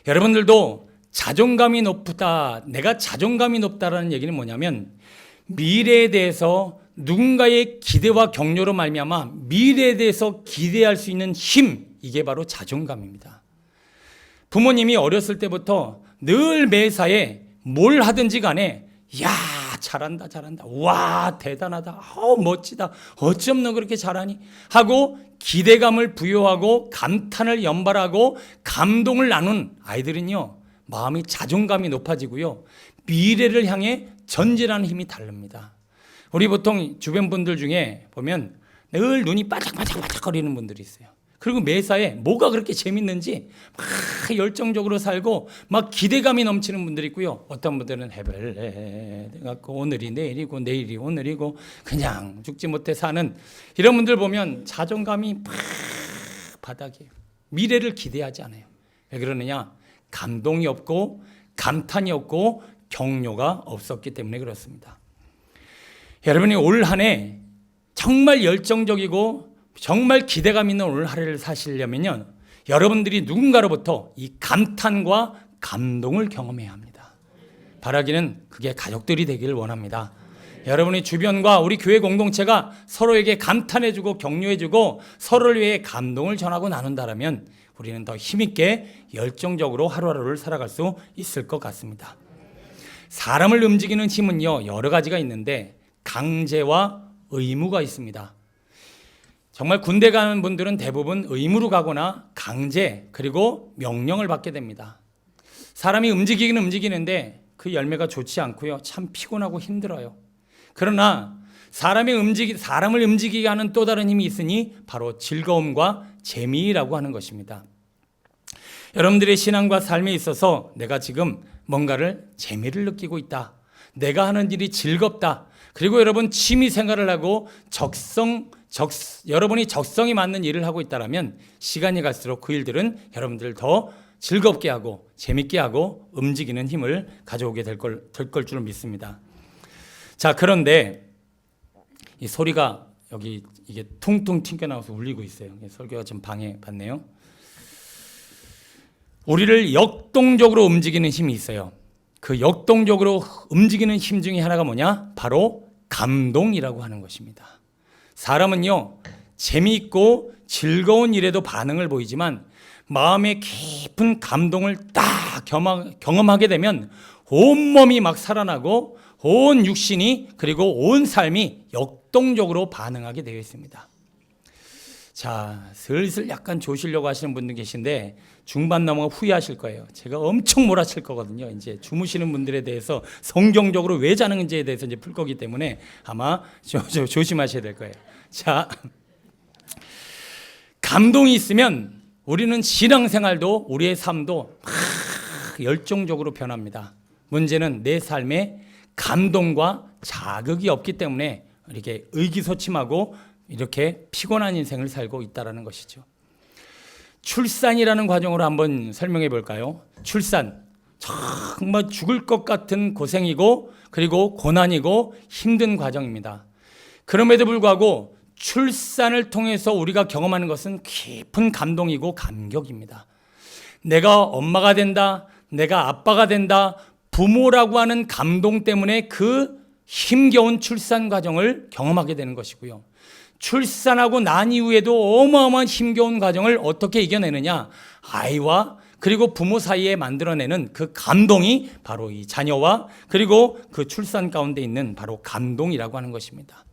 여러분들도 자존감이 높다, 내가 자존감이 높다라는 얘기는 뭐냐면 미래에 대해서 누군가의 기대와 격려로 말미암아 미래에 대해서 기대할 수 있는 힘, 이게 바로 자존감입니다. 부모님이 어렸을 때부터 늘 매사에 뭘 하든지 간에 야 잘한다 와 대단하다 멋지다 어쩜 너 그렇게 잘하니 하고 기대감을 부여하고 감탄을 연발하고 감동을 나눈 아이들은요 마음이 자존감이 높아지고요 미래를 향해 전진하는 힘이 다릅니다. 우리 보통 주변 분들 중에 보면 늘 눈이 바짝바짝 거리는 분들이 있어요. 그리고 매사에 뭐가 그렇게 재밌는지 막 열정적으로 살고 막 기대감이 넘치는 분들이 있고요. 어떤 분들은 해벨레 갖고 오늘이 내일이고 내일이 오늘이고 그냥 죽지 못해 사는 이런 분들 보면 자존감이 막 바닥이에요. 미래를 기대하지 않아요. 왜 그러느냐? 감동이 없고 감탄이 없고 격려가 없었기 때문에 그렇습니다. 여러분이 올 한 해 정말 열정적이고 정말 기대감 있는 올 한 해를 사시려면요 여러분들이 누군가로부터 이 감탄과 감동을 경험해야 합니다. 바라기는 그게 가족들이 되기를 원합니다. 여러분의 주변과 우리 교회 공동체가 서로에게 감탄해주고 격려해주고 서로를 위해 감동을 전하고 나눈다면 우리는 더 힘있게 열정적으로 하루하루를 살아갈 수 있을 것 같습니다. 사람을 움직이는 힘은요 여러 가지가 있는데 강제와 의무가 있습니다. 정말 군대 가는 분들은 대부분 의무로 가거나 강제 그리고 명령을 받게 됩니다. 사람이 움직이기는 움직이는데 그 열매가 좋지 않고요 참 피곤하고 힘들어요. 그러나 사람을 움직이게 하는 또 다른 힘이 있으니 바로 즐거움과 재미라고 하는 것입니다. 여러분들의 신앙과 삶에 있어서 내가 지금 뭔가를 재미를 느끼고 있다. 내가 하는 일이 즐겁다. 그리고 여러분 취미 생활을 하고 여러분이 적성이 맞는 일을 하고 있다면 시간이 갈수록 그 일들은 여러분들을 더 즐겁게 하고 재밌게 하고 움직이는 힘을 가져오게 될 걸 줄 믿습니다. 자, 그런데 이 소리가 여기 이게 퉁퉁 튕겨나와서 울리고 있어요. 설교가 좀 방해받네요. 우리를 역동적으로 움직이는 힘이 있어요. 그 역동적으로 움직이는 힘 중에 하나가 뭐냐? 바로 감동이라고 하는 것입니다. 사람은요, 재미있고 즐거운 일에도 반응을 보이지만 마음의 깊은 감동을 딱 경험하게 되면 온몸이 막 살아나고 온 육신이 그리고 온 삶이 역동적으로 반응하게 되어 있습니다. 자, 슬슬 약간 조시려고 하시는 분들 계신데 중반 넘어가 후회하실 거예요. 제가 엄청 몰아칠 거거든요. 이제 주무시는 분들에 대해서 성경적으로 왜 자는지에 대해서 이제 풀 거기 때문에 아마 조심하셔야 될 거예요. 자, 감동이 있으면 우리는 신앙생활도 우리의 삶도 막 열정적으로 변합니다. 문제는 내 삶에 감동과 자극이 없기 때문에 이렇게 의기소침하고 이렇게 피곤한 인생을 살고 있다는 것이죠. 출산이라는 과정으로 한번 설명해 볼까요? 출산, 정말 죽을 것 같은 고생이고 그리고 고난이고 힘든 과정입니다. 그럼에도 불구하고 출산을 통해서 우리가 경험하는 것은 깊은 감동이고 감격입니다. 내가 엄마가 된다, 내가 아빠가 된다, 부모라고 하는 감동 때문에 그 힘겨운 출산 과정을 경험하게 되는 것이고요. 출산하고 난 이후에도 어마어마한 힘겨운 과정을 어떻게 이겨내느냐? 아이와 그리고 부모 사이에 만들어내는 그 감동이 바로 이 자녀와 그리고 그 출산 가운데 있는 바로 감동이라고 하는 것입니다.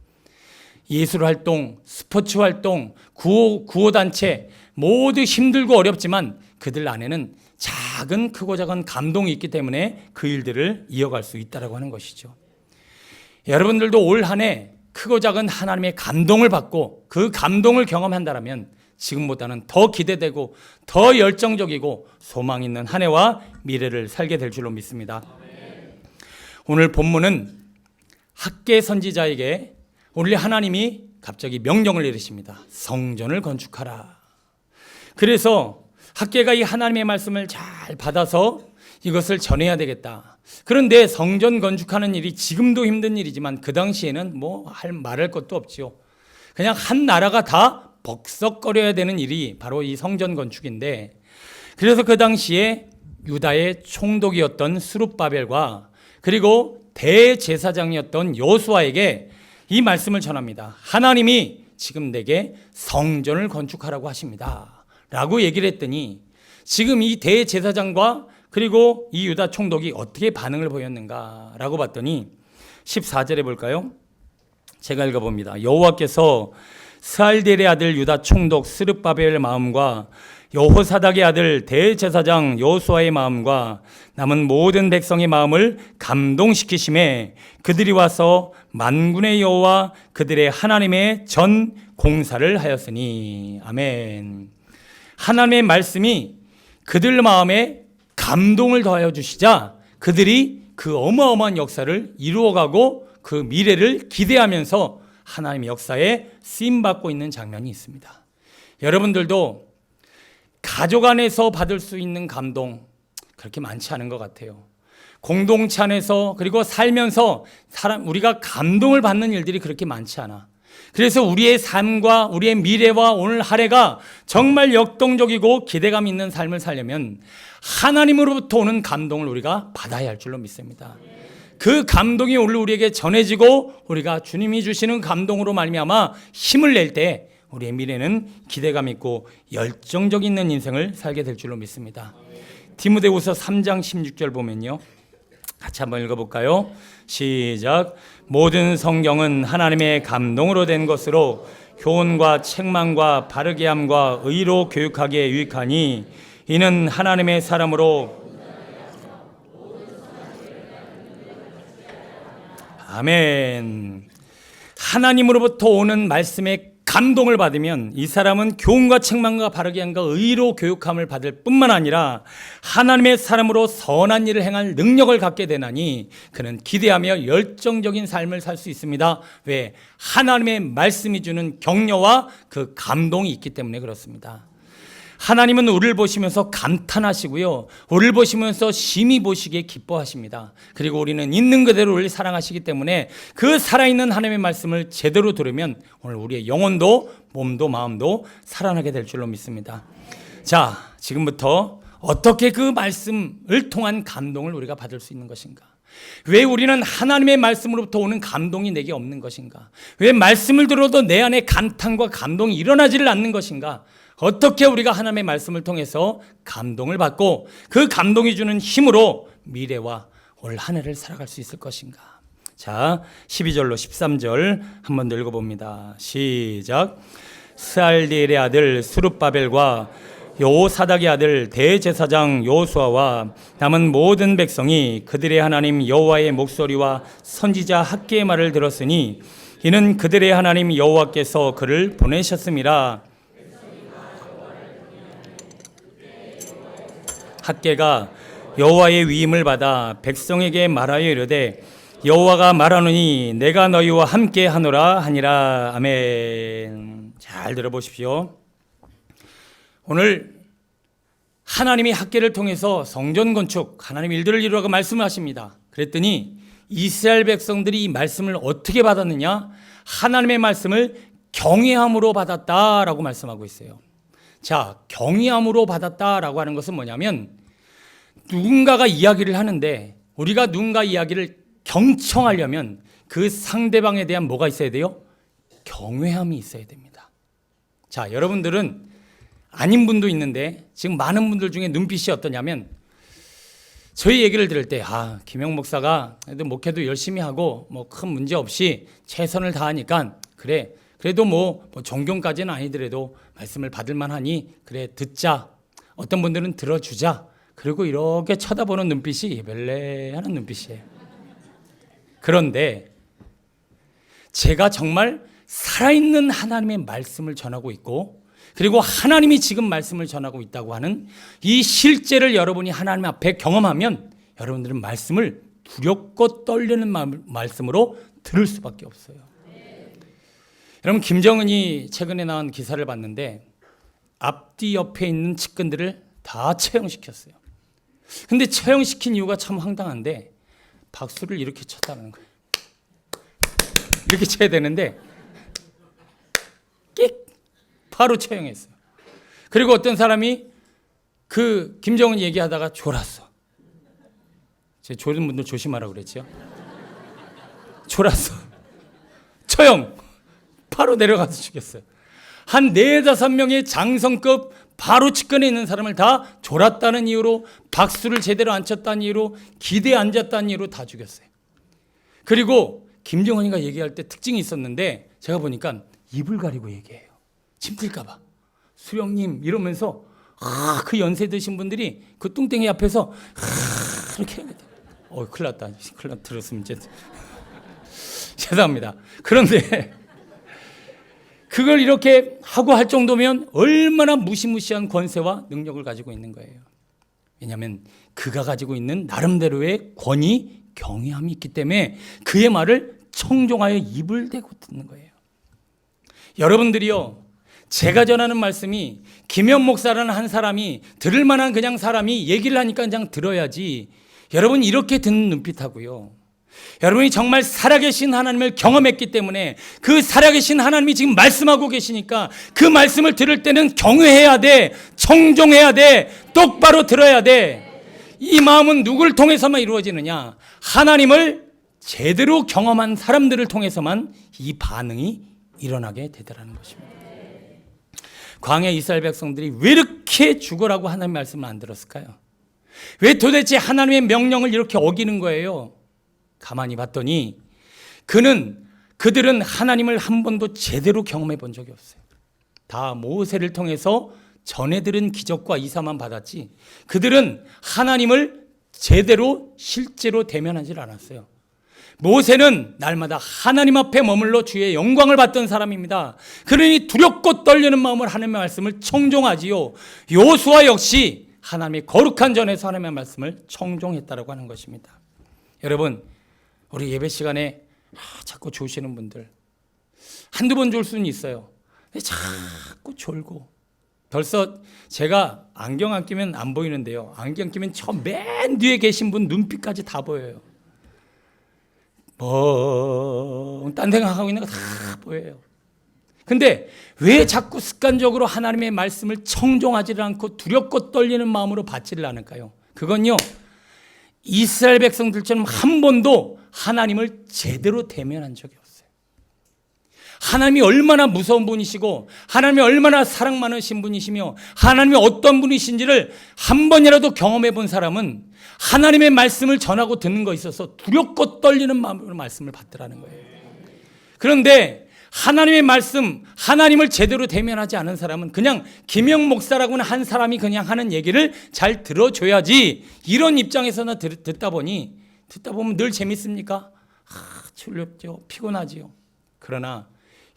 예술활동, 스포츠 활동, 구호단체 모두 힘들고 어렵지만 그들 안에는 작은 크고 작은 감동이 있기 때문에 그 일들을 이어갈 수 있다고 하는 것이죠. 여러분들도 올 한 해 크고 작은 하나님의 감동을 받고 그 감동을 경험한다면 지금보다는 더 기대되고 더 열정적이고 소망 있는 한 해와 미래를 살게 될 줄로 믿습니다. 오늘 본문은 학계 선지자에게 우리 하나님이 갑자기 명령을 내리십니다. 성전을 건축하라. 그래서 학계가 이 하나님의 말씀을 잘 받아서 이것을 전해야 되겠다. 그런데 성전 건축하는 일이 지금도 힘든 일이지만 그 당시에는 말할 것도 없지요. 그냥 한 나라가 다 벅석거려야 되는 일이 바로 이 성전 건축인데, 그래서 그 당시에 유다의 총독이었던 스룹바벨과 그리고 대제사장이었던 여호수아에게 이 말씀을 전합니다. 하나님이 지금 내게 성전을 건축하라고 하십니다 라고 얘기를 했더니 지금 이 대제사장과 그리고 이 유다 총독이 어떻게 반응을 보였는가 라고 봤더니 14절에 볼까요? 제가 읽어봅니다. 여호와께서 스알델의 아들 유다 총독 스룹바벨의 마음과 여호사닥의 아들 대제사장 여호수아의 마음과 남은 모든 백성의 마음을 감동시키심에 그들이 와서 만군의 여호와 그들의 하나님의 전 공사를 하였으니. 아멘. 하나님의 말씀이 그들 마음에 감동을 더하여 주시자 그들이 그 어마어마한 역사를 이루어가고 그 미래를 기대하면서 하나님의 역사에 쓰임받고 있는 장면이 있습니다. 여러분들도 가족 안에서 받을 수 있는 감동 그렇게 많지 않은 것 같아요. 공동체 안에서 그리고 살면서 우리가 감동을 받는 일들이 그렇게 많지 않아. 그래서 우리의 삶과 우리의 미래와 오늘 한 해가 정말 역동적이고 기대감 있는 삶을 살려면 하나님으로부터 오는 감동을 우리가 받아야 할 줄로 믿습니다. 그 감동이 오늘 우리에게 전해지고 우리가 주님이 주시는 감동으로 말미암아 힘을 낼 때 우리의 미래는 기대감 있고 열정적 있는 인생을 살게 될 줄로 믿습니다. 디모데후서 3장 16절 보면요, 같이 한번 읽어볼까요? 시작. 모든 성경은 하나님의 감동으로 된 것으로 교훈과 책망과 바르게 함과 의로 교육하기에 유익하니 이는 하나님의 사람으로. 아멘. 하나님으로부터 오는 말씀의 감동을 받으면 이 사람은 교훈과 책망과 바르게 함과 의로 교육함을 받을 뿐만 아니라 하나님의 사람으로 선한 일을 행할 능력을 갖게 되나니 그는 기대하며 열정적인 삶을 살 수 있습니다. 왜? 하나님의 말씀이 주는 격려와 그 감동이 있기 때문에 그렇습니다. 하나님은 우리를 보시면서 감탄하시고요. 우리를 보시면서 심히 보시기에 기뻐하십니다. 그리고 우리는 있는 그대로 우리를 사랑하시기 때문에 그 살아있는 하나님의 말씀을 제대로 들으면 오늘 우리의 영혼도 몸도 마음도 살아나게 될 줄로 믿습니다. 자, 지금부터 어떻게 그 말씀을 통한 감동을 우리가 받을 수 있는 것인가? 왜 우리는 하나님의 말씀으로부터 오는 감동이 내게 없는 것인가? 왜 말씀을 들어도 내 안에 감탄과 감동이 일어나지를 않는 것인가? 어떻게 우리가 하나님의 말씀을 통해서 감동을 받고 그 감동이 주는 힘으로 미래와 올 한 해를 살아갈 수 있을 것인가? 자, 12절로 13절 한번 더 읽어봅니다. 시작. 스알디엘의 아들 스룹바벨과 여호사닥의 아들 대제사장 여호수아와 남은 모든 백성이 그들의 하나님 여호와의 목소리와 선지자 학개의 말을 들었으니 이는 그들의 하나님 여호와께서 그를 보내셨음이라. 학개가 여호와의 위임을 받아 백성에게 말하여 이르되 여호와가 말하노니 내가 너희와 함께 하노라 하니라. 아멘. 잘 들어보십시오. 오늘 하나님이 학개를 통해서 성전 건축, 하나님 일들을 이루라고 말씀을 하십니다. 그랬더니 이스라엘 백성들이 이 말씀을 어떻게 받았느냐? 하나님의 말씀을 경외함으로 받았다라고 말씀하고 있어요. 자, 경외함으로 받았다라고 하는 것은 뭐냐면 누군가가 이야기를 하는데 우리가 누군가 이야기를 경청하려면 그 상대방에 대한 뭐가 있어야 돼요? 경외함이 있어야 됩니다. 자, 여러분들은 아닌 분도 있는데 지금 많은 분들 중에 눈빛이 어떠냐면 저희 얘기를 들을 때 김영 목사가 목회도 열심히 하고 뭐 큰 문제 없이 최선을 다하니까 그래 그래도 뭐 존경까지는 아니더라도 말씀을 받을 만하니 그래 듣자. 어떤 분들은 들어주자. 그리고 이렇게 쳐다보는 눈빛이 멜레하는 눈빛이에요. 그런데 제가 정말 살아있는 하나님의 말씀을 전하고 있고 그리고 하나님이 지금 말씀을 전하고 있다고 하는 이 실제를 여러분이 하나님 앞에 경험하면 여러분들은 말씀을 두렵고 떨리는 말씀으로 들을 수밖에 없어요. 여러분, 김정은이 최근에 나온 기사를 봤는데 앞뒤 옆에 있는 측근들을 다 처형시켰어요. 근데 처형시킨 이유가 참 황당한데 박수를 이렇게 쳤다는 거예요. 이렇게 쳐야 되는데 끽 바로 처형했어요. 그리고 어떤 사람이 그 김정은 얘기하다가 졸았어. 제 졸은 분들 조심하라고 그랬죠. 졸았어. 처형. 바로 내려가서 죽였어요. 한 4-5명의 장성급 바로 측근에 있는 사람을 다 졸았다는 이유로, 박수를 제대로 안 쳤다는 이유로, 기대에 앉았다는 이유로 다 죽였어요. 그리고 김정은이가 얘기할 때 특징이 있었는데 제가 보니까 입을 가리고 얘기해요. 침틀까 봐. 수령님 이러면서 그 연세 드신 분들이 그 뚱땡이 앞에서 이렇게 큰일 났다. 큰일 났다. 들었으면 이제 죄송합니다. 그런데 그걸 이렇게 하고 할 정도면 얼마나 무시무시한 권세와 능력을 가지고 있는 거예요. 왜냐하면 그가 가지고 있는 나름대로의 권위, 경외함이 있기 때문에 그의 말을 청종하여 입을 대고 듣는 거예요. 여러분들이요, 제가 전하는 말씀이 김현 목사라는 한 사람이 들을 만한 그냥 사람이 얘기를 하니까 그냥 들어야지, 여러분 이렇게 듣는 눈빛하고요, 여러분이 정말 살아계신 하나님을 경험했기 때문에 그 살아계신 하나님이 지금 말씀하고 계시니까 그 말씀을 들을 때는 경외해야 돼, 청종해야 돼, 똑바로 들어야 돼. 이 마음은 누구를 통해서만 이루어지느냐? 하나님을 제대로 경험한 사람들을 통해서만 이 반응이 일어나게 되더라는 것입니다. 광야 이스라엘 백성들이 왜 이렇게 죽으라고 하나님의 말씀을 안 들었을까요? 왜 도대체 하나님의 명령을 이렇게 어기는 거예요? 가만히 봤더니 그들은 하나님을 한 번도 제대로 경험해 본 적이 없어요. 다 모세를 통해서 전해들은 기적과 이사만 받았지 그들은 하나님을 제대로 실제로 대면하지 않았어요. 모세는 날마다 하나님 앞에 머물러 주의 영광을 받던 사람입니다. 그러니 두렵고 떨리는 마음으로 하나님의 말씀을 청종하지요. 여호수아 역시 하나님의 거룩한 전에서 하나님의 말씀을 청종했다라고 하는 것입니다. 여러분, 우리 예배 시간에 자꾸 졸시는 분들 한두 번 졸 수는 있어요. 근데 자꾸 졸고 벌써 제가 안경 안 끼면 안 보이는데요. 안경 끼면 저 맨 뒤에 계신 분 눈빛까지 다 보여요. 딴 생각하고 있는 거 다 보여요. 근데 왜 자꾸 습관적으로 하나님의 말씀을 청종하지를 않고 두렵고 떨리는 마음으로 받지를 않을까요? 그건요, 이스라엘 백성들처럼 한 번도 하나님을 제대로 대면한 적이 없어요. 하나님이 얼마나 무서운 분이시고 하나님이 얼마나 사랑 많으신 분이시며 하나님이 어떤 분이신지를 한 번이라도 경험해 본 사람은 하나님의 말씀을 전하고 듣는 것에 있어서 두렵고 떨리는 마음으로 말씀을 받더라는 거예요. 그런데 하나님의 말씀, 하나님을 제대로 대면하지 않은 사람은 그냥 김영 목사라고는 한 사람이 그냥 하는 얘기를 잘 들어줘야지, 이런 입장에서나 듣다 보면 늘 재밌습니까? 졸렵죠. 피곤하지요. 그러나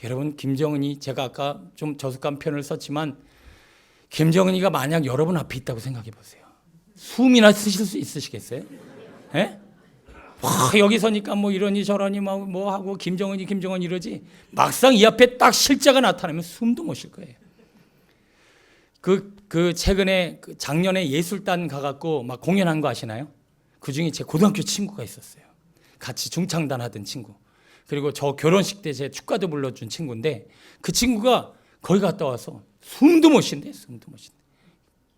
여러분, 김정은이, 제가 아까 좀 저속한 표현을 썼지만 김정은이가 만약 여러분 앞에 있다고 생각해 보세요. 숨이나 쓰실 수 있으시겠어요? 예? 와, 여기 서니까 뭐 이러니 저러니 뭐 하고 김정은이 이러지, 막상 이 앞에 딱 실제가 나타나면 숨도 못 쉴 거예요. 최근에 작년에 예술단 가갖고 막 공연한 거 아시나요? 그 중에 제 고등학교 친구가 있었어요. 같이 중창단 하던 친구. 그리고 저 결혼식 때 제 축가도 불러준 친구인데, 그 친구가 거기 갔다 와서 숨도 못 쉰대.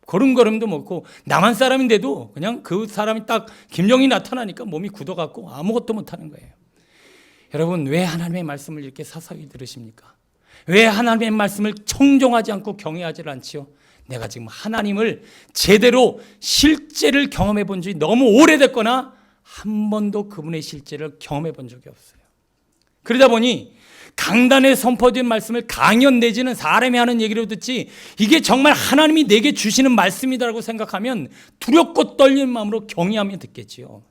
걸음걸음도 못고, 남한 사람인데도 그냥 그 사람이 딱 김정이 나타나니까 몸이 굳어갖고 아무것도 못하는 거예요. 여러분, 왜 하나님의 말씀을 이렇게 사사히 들으십니까? 왜 하나님의 말씀을 청종하지 않고 경외하지 않지요? 내가 지금 하나님을 제대로 실제를 경험해 본 적이 너무 오래됐거나 한 번도 그분의 실제를 경험해 본 적이 없어요. 그러다 보니 강단에 선포된 말씀을 강연 내지는 사람이 하는 얘기로 듣지, 이게 정말 하나님이 내게 주시는 말씀이다라고 생각하면 두렵고 떨리는 마음으로 경외하며 듣겠지요.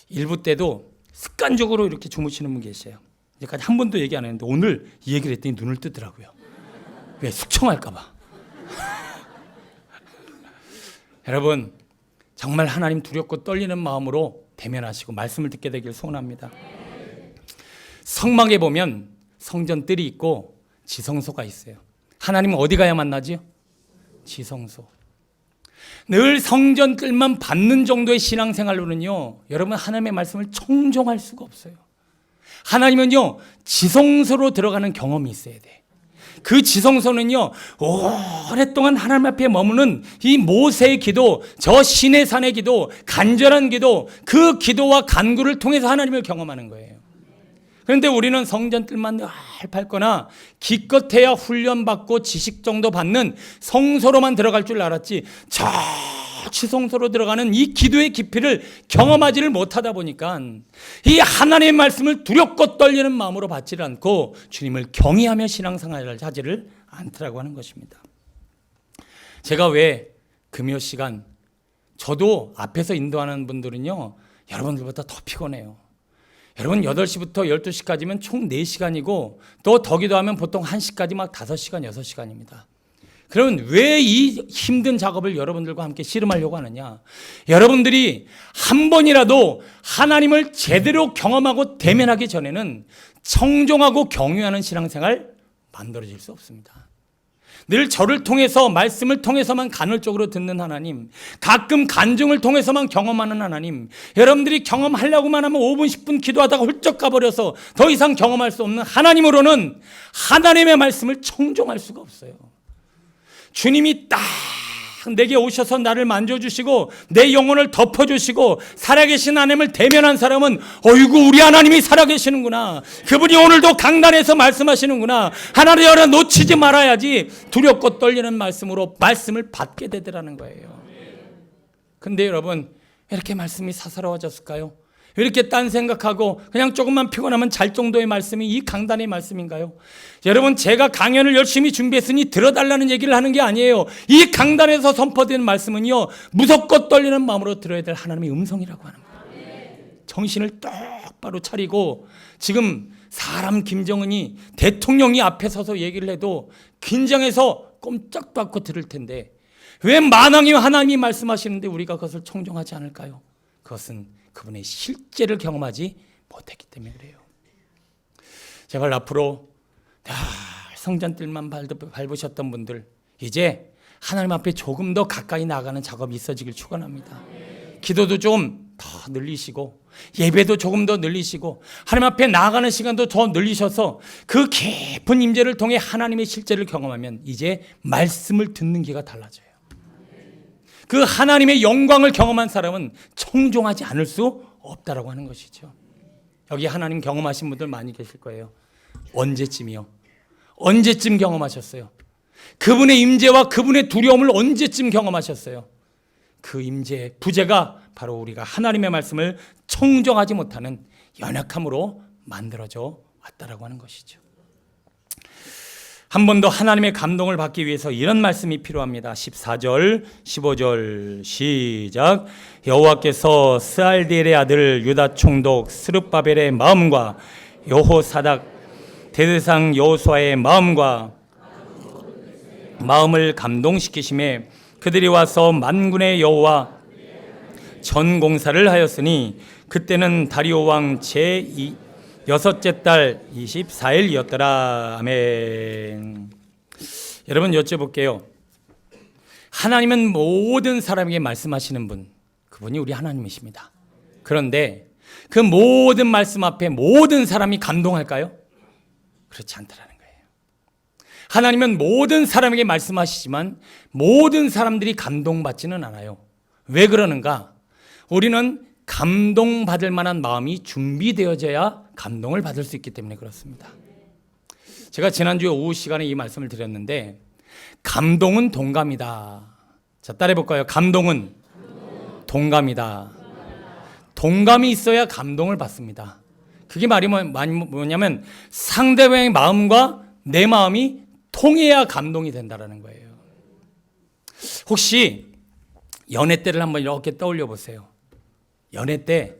일부 때도 습관적으로 이렇게 주무시는 분 계세요. 여기까지 한 번도 얘기 안 했는데 오늘 이 얘기를 했더니 눈을 뜨더라고요. 왜? 숙청할까 봐. 여러분, 정말 하나님 두렵고 떨리는 마음으로 대면하시고 말씀을 듣게 되길 소원합니다. 성막에 보면 성전뜰이 있고 지성소가 있어요. 하나님은 어디 가야 만나지요? 지성소. 늘 성전뜰만 받는 정도의 신앙생활로는요, 여러분, 하나님의 말씀을 청종할 수가 없어요. 하나님은요, 지성소로 들어가는 경험이 있어야 돼. 그 지성소는요, 오랫동안 하나님 앞에 머무는 이 모세의 기도, 저 시내산의 기도, 간절한 기도, 그 기도와 간구를 통해서 하나님을 경험하는 거예요. 그런데 우리는 성전뜰만 늘 밟거나 기껏해야 훈련받고 지식 정도 받는 성소로만 들어갈 줄 알았지, 저 지성소로 들어가는 이 기도의 깊이를 경험하지를 못하다 보니까 이 하나님의 말씀을 두렵고 떨리는 마음으로 받지를 않고 주님을 경외하며 신앙생활을 하지를 않더라고 하는 것입니다. 제가 왜 금요 시간, 저도 앞에서 인도하는 분들은요, 여러분들보다 더 피곤해요. 여러분, 8시부터 12시까지면 총 4시간이고 또 더 기도하면 보통 1시까지 막 5시간, 6시간입니다. 그러면 왜 이 힘든 작업을 여러분들과 함께 씨름하려고 하느냐? 여러분들이 한 번이라도 하나님을 제대로 경험하고 대면하기 전에는 청종하고 경외하는 신앙생활 만들어질 수 없습니다. 늘 저를 통해서, 말씀을 통해서만 간헐적으로 듣는 하나님, 가끔 간증을 통해서만 경험하는 하나님, 여러분들이 경험하려고만 하면 5분 10분 기도하다가 훌쩍 가버려서 더 이상 경험할 수 없는 하나님으로는 하나님의 말씀을 청종할 수가 없어요. 주님이 딱 내게 오셔서 나를 만져주시고 내 영혼을 덮어주시고 살아계신 하나님을 대면한 사람은, 어이구, 우리 하나님이 살아계시는구나, 그분이 오늘도 강단에서 말씀하시는구나, 하나님 열어 놓치지 말아야지 두렵고 떨리는 말씀으로 말씀을 받게 되더라는 거예요. 근데 여러분, 왜 이렇게 말씀이 사사로워졌을까요? 왜 이렇게 딴 생각하고 그냥 조금만 피곤하면 잘 정도의 말씀이 이 강단의 말씀인가요? 여러분, 제가 강연을 열심히 준비했으니 들어달라는 얘기를 하는 게 아니에요. 이 강단에서 선포된 말씀은요, 무섭고 떨리는 마음으로 들어야 될 하나님의 음성이라고 하는 거예요. 정신을 똑바로 차리고, 지금 사람 김정은이 대통령이 앞에 서서 얘기를 해도 긴장해서 꼼짝도 않고 들을 텐데 왜 만왕의 하나님이 말씀하시는데 우리가 그것을 청종하지 않을까요? 그것은 그분의 실제를 경험하지 못했기 때문에 그래요. 제발 앞으로 성전뜰만 밟으셨던 분들, 이제 하나님 앞에 조금 더 가까이 나가는 작업이 있어지길 축원합니다. 기도도 좀 더 늘리시고 예배도 조금 더 늘리시고 하나님 앞에 나아가는 시간도 더 늘리셔서 그 깊은 임재를 통해 하나님의 실제를 경험하면 이제 말씀을 듣는 귀가 달라져요. 그 하나님의 영광을 경험한 사람은 청종하지 않을 수 없다라고 하는 것이죠. 여기 하나님 경험하신 분들 많이 계실 거예요. 언제쯤이요? 언제쯤 경험하셨어요? 그분의 임재와 그분의 두려움을 언제쯤 경험하셨어요? 그 임재의 부재가 바로 우리가 하나님의 말씀을 청정하지 못하는 연약함으로 만들어져 왔다라고 하는 것이죠. 한 번 더 하나님의 감동을 받기 위해서 이런 말씀이 필요합니다. 14절, 15절 시작. 여호와께서 스알디엘의 아들 유다 총독 스룹바벨의 마음과 여호사닥 대대상 여호수아의 마음을 감동시키심에 그들이 와서 만군의 여호와 전공사를 하였으니 그때는 다리오 왕 제6째 달 24일이었더라. 아멘. 여러분 여쭤볼게요. 하나님은 모든 사람에게 말씀하시는 분, 그분이 우리 하나님이십니다. 그런데 그 모든 말씀 앞에 모든 사람이 감동할까요? 그렇지 않다라는 거예요. 하나님은 모든 사람에게 말씀하시지만 모든 사람들이 감동받지는 않아요. 왜 그러는가? 우리는 감동받을 만한 마음이 준비되어져야 감동을 받을 수 있기 때문에 그렇습니다. 제가 지난주에 오후 시간에 이 말씀을 드렸는데 감동은 동감이다. 자, 따라해볼까요? 감동은 동감이다. 동감이 있어야 감동을 받습니다. 그게 말이 뭐냐면 상대방의 마음과 내 마음이 통해야 감동이 된다는 거예요. 혹시 연애 때를 한번 이렇게 떠올려 보세요. 연애 때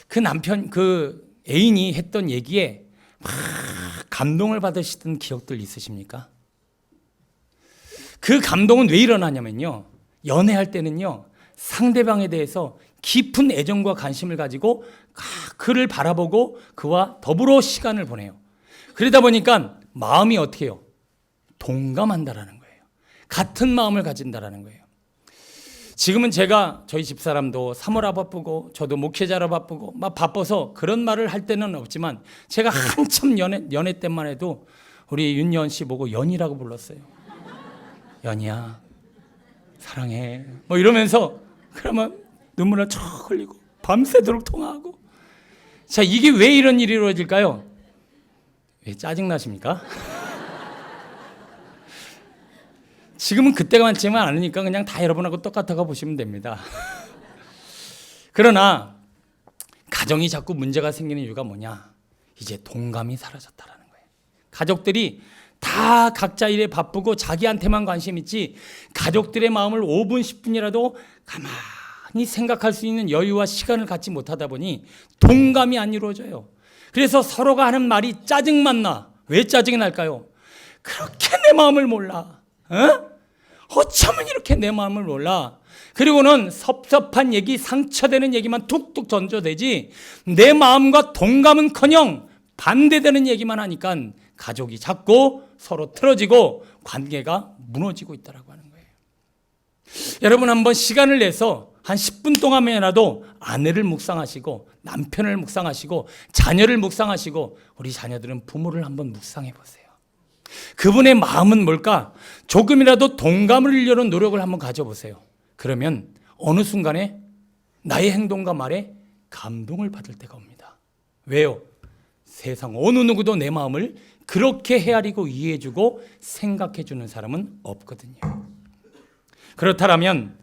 그 남편, 그 애인이 했던 얘기에 막 감동을 받으시던 기억들 있으십니까? 그 감동은 왜 일어나냐면요, 연애할 때는요 상대방에 대해서 깊은 애정과 관심을 가지고 그를 바라보고 그와 더불어 시간을 보내요. 그러다 보니까 마음이 어떻게 해요? 동감한다라는 거예요. 같은 마음을 가진다라는 거예요. 지금은 제가 저희 집사람도 사모라 바쁘고 저도 목회자라 바쁘고 막 바빠서 그런 말을 할 때는 없지만 제가 한참 연애 때만 해도 우리 윤여은 씨 보고 연이라고 불렀어요. 연이야 사랑해 뭐 이러면서 그러면 눈물을 쭉 흘리고 밤새도록 통화하고. 자, 이게 왜 이런 일이 이루어질까요? 왜 짜증나십니까? 지금은 그때가 많지만 않으니까 그냥 다 여러분하고 똑같아가 보시면 됩니다. 그러나 가정이 자꾸 문제가 생기는 이유가 뭐냐? 이제 동감이 사라졌다라는 거예요. 가족들이 다 각자 일에 바쁘고 자기한테만 관심 있지 가족들의 마음을 5분 10분이라도 가만히 생각할 수 있는 여유와 시간을 갖지 못하다 보니 동감이 안 이루어져요. 그래서 서로가 하는 말이 짜증만 나. 왜 짜증이 날까요? 그렇게 내 마음을 몰라. 어쩌면 이렇게 내 마음을 몰라. 그리고는 섭섭한 얘기, 상처되는 얘기만 툭툭 던져대지 내 마음과 동감은커녕 반대되는 얘기만 하니까 가족이 자꾸 서로 틀어지고 관계가 무너지고 있다고 하는 거예요. 여러분 한번 시간을 내서 한 10분 동안이라도 아내를 묵상하시고 남편을 묵상하시고 자녀를 묵상하시고 우리 자녀들은 부모를 한번 묵상해 보세요. 그분의 마음은 뭘까? 조금이라도 동감을 이루려는 노력을 한번 가져보세요. 그러면 어느 순간에 나의 행동과 말에 감동을 받을 때가 옵니다. 왜요? 세상 어느 누구도 내 마음을 그렇게 헤아리고 이해해주고 생각해주는 사람은 없거든요. 그렇다면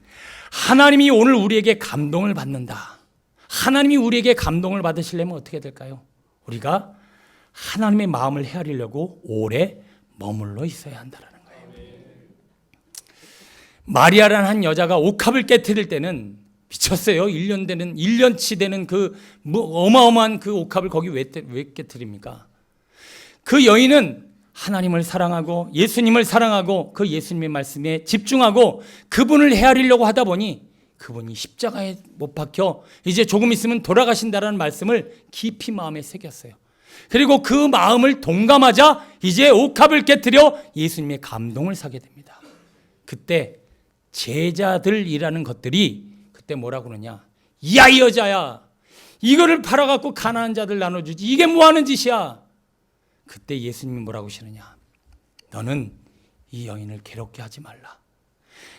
하나님이 오늘 우리에게 감동을 받는다. 하나님이 우리에게 감동을 받으시려면 어떻게 될까요? 우리가 하나님의 마음을 헤아리려고 오래 머물러 있어야 한다는 거예요. 마리아라는 한 여자가 옥합을 깨트릴 때는 미쳤어요. 1년치 되는 그 어마어마한 그 옥합을 거기 왜 깨트립니까? 그 여인은 하나님을 사랑하고 예수님을 사랑하고 그 예수님의 말씀에 집중하고 그분을 헤아리려고 하다 보니 그분이 십자가에 못 박혀 이제 조금 있으면 돌아가신다라는 말씀을 깊이 마음에 새겼어요. 그리고 그 마음을 동감하자 이제 옥합을 깨뜨려 예수님의 감동을 사게 됩니다. 그때 제자들이라는 것들이 그때 뭐라고 그러냐? 야, 이 여자야, 이거를 팔아갖고 가난한 자들 나눠주지, 이게 뭐하는 짓이야? 그때 예수님이 뭐라고 하시느냐? 너는 이 여인을 괴롭게 하지 말라.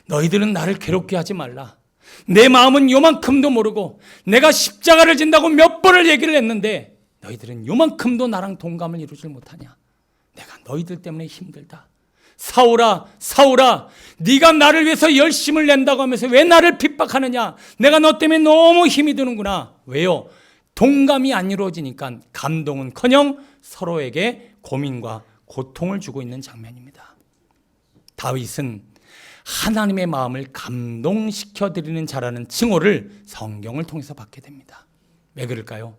너희들은 나를 괴롭게 하지 말라. 내 마음은 요만큼도 모르고 내가 십자가를 진다고 몇 번을 얘기를 했는데 너희들은 요만큼도 나랑 동감을 이루질 못하냐? 내가 너희들 때문에 힘들다. 사울아, 사울아, 네가 나를 위해서 열심을 낸다고 하면서 왜 나를 핍박하느냐? 내가 너 때문에 너무 힘이 드는구나. 왜요? 동감이 안 이루어지니까 감동은커녕 서로에게 고민과 고통을 주고 있는 장면입니다. 다윗은 하나님의 마음을 감동시켜드리는 자라는 칭호를 성경을 통해서 받게 됩니다. 왜 그럴까요?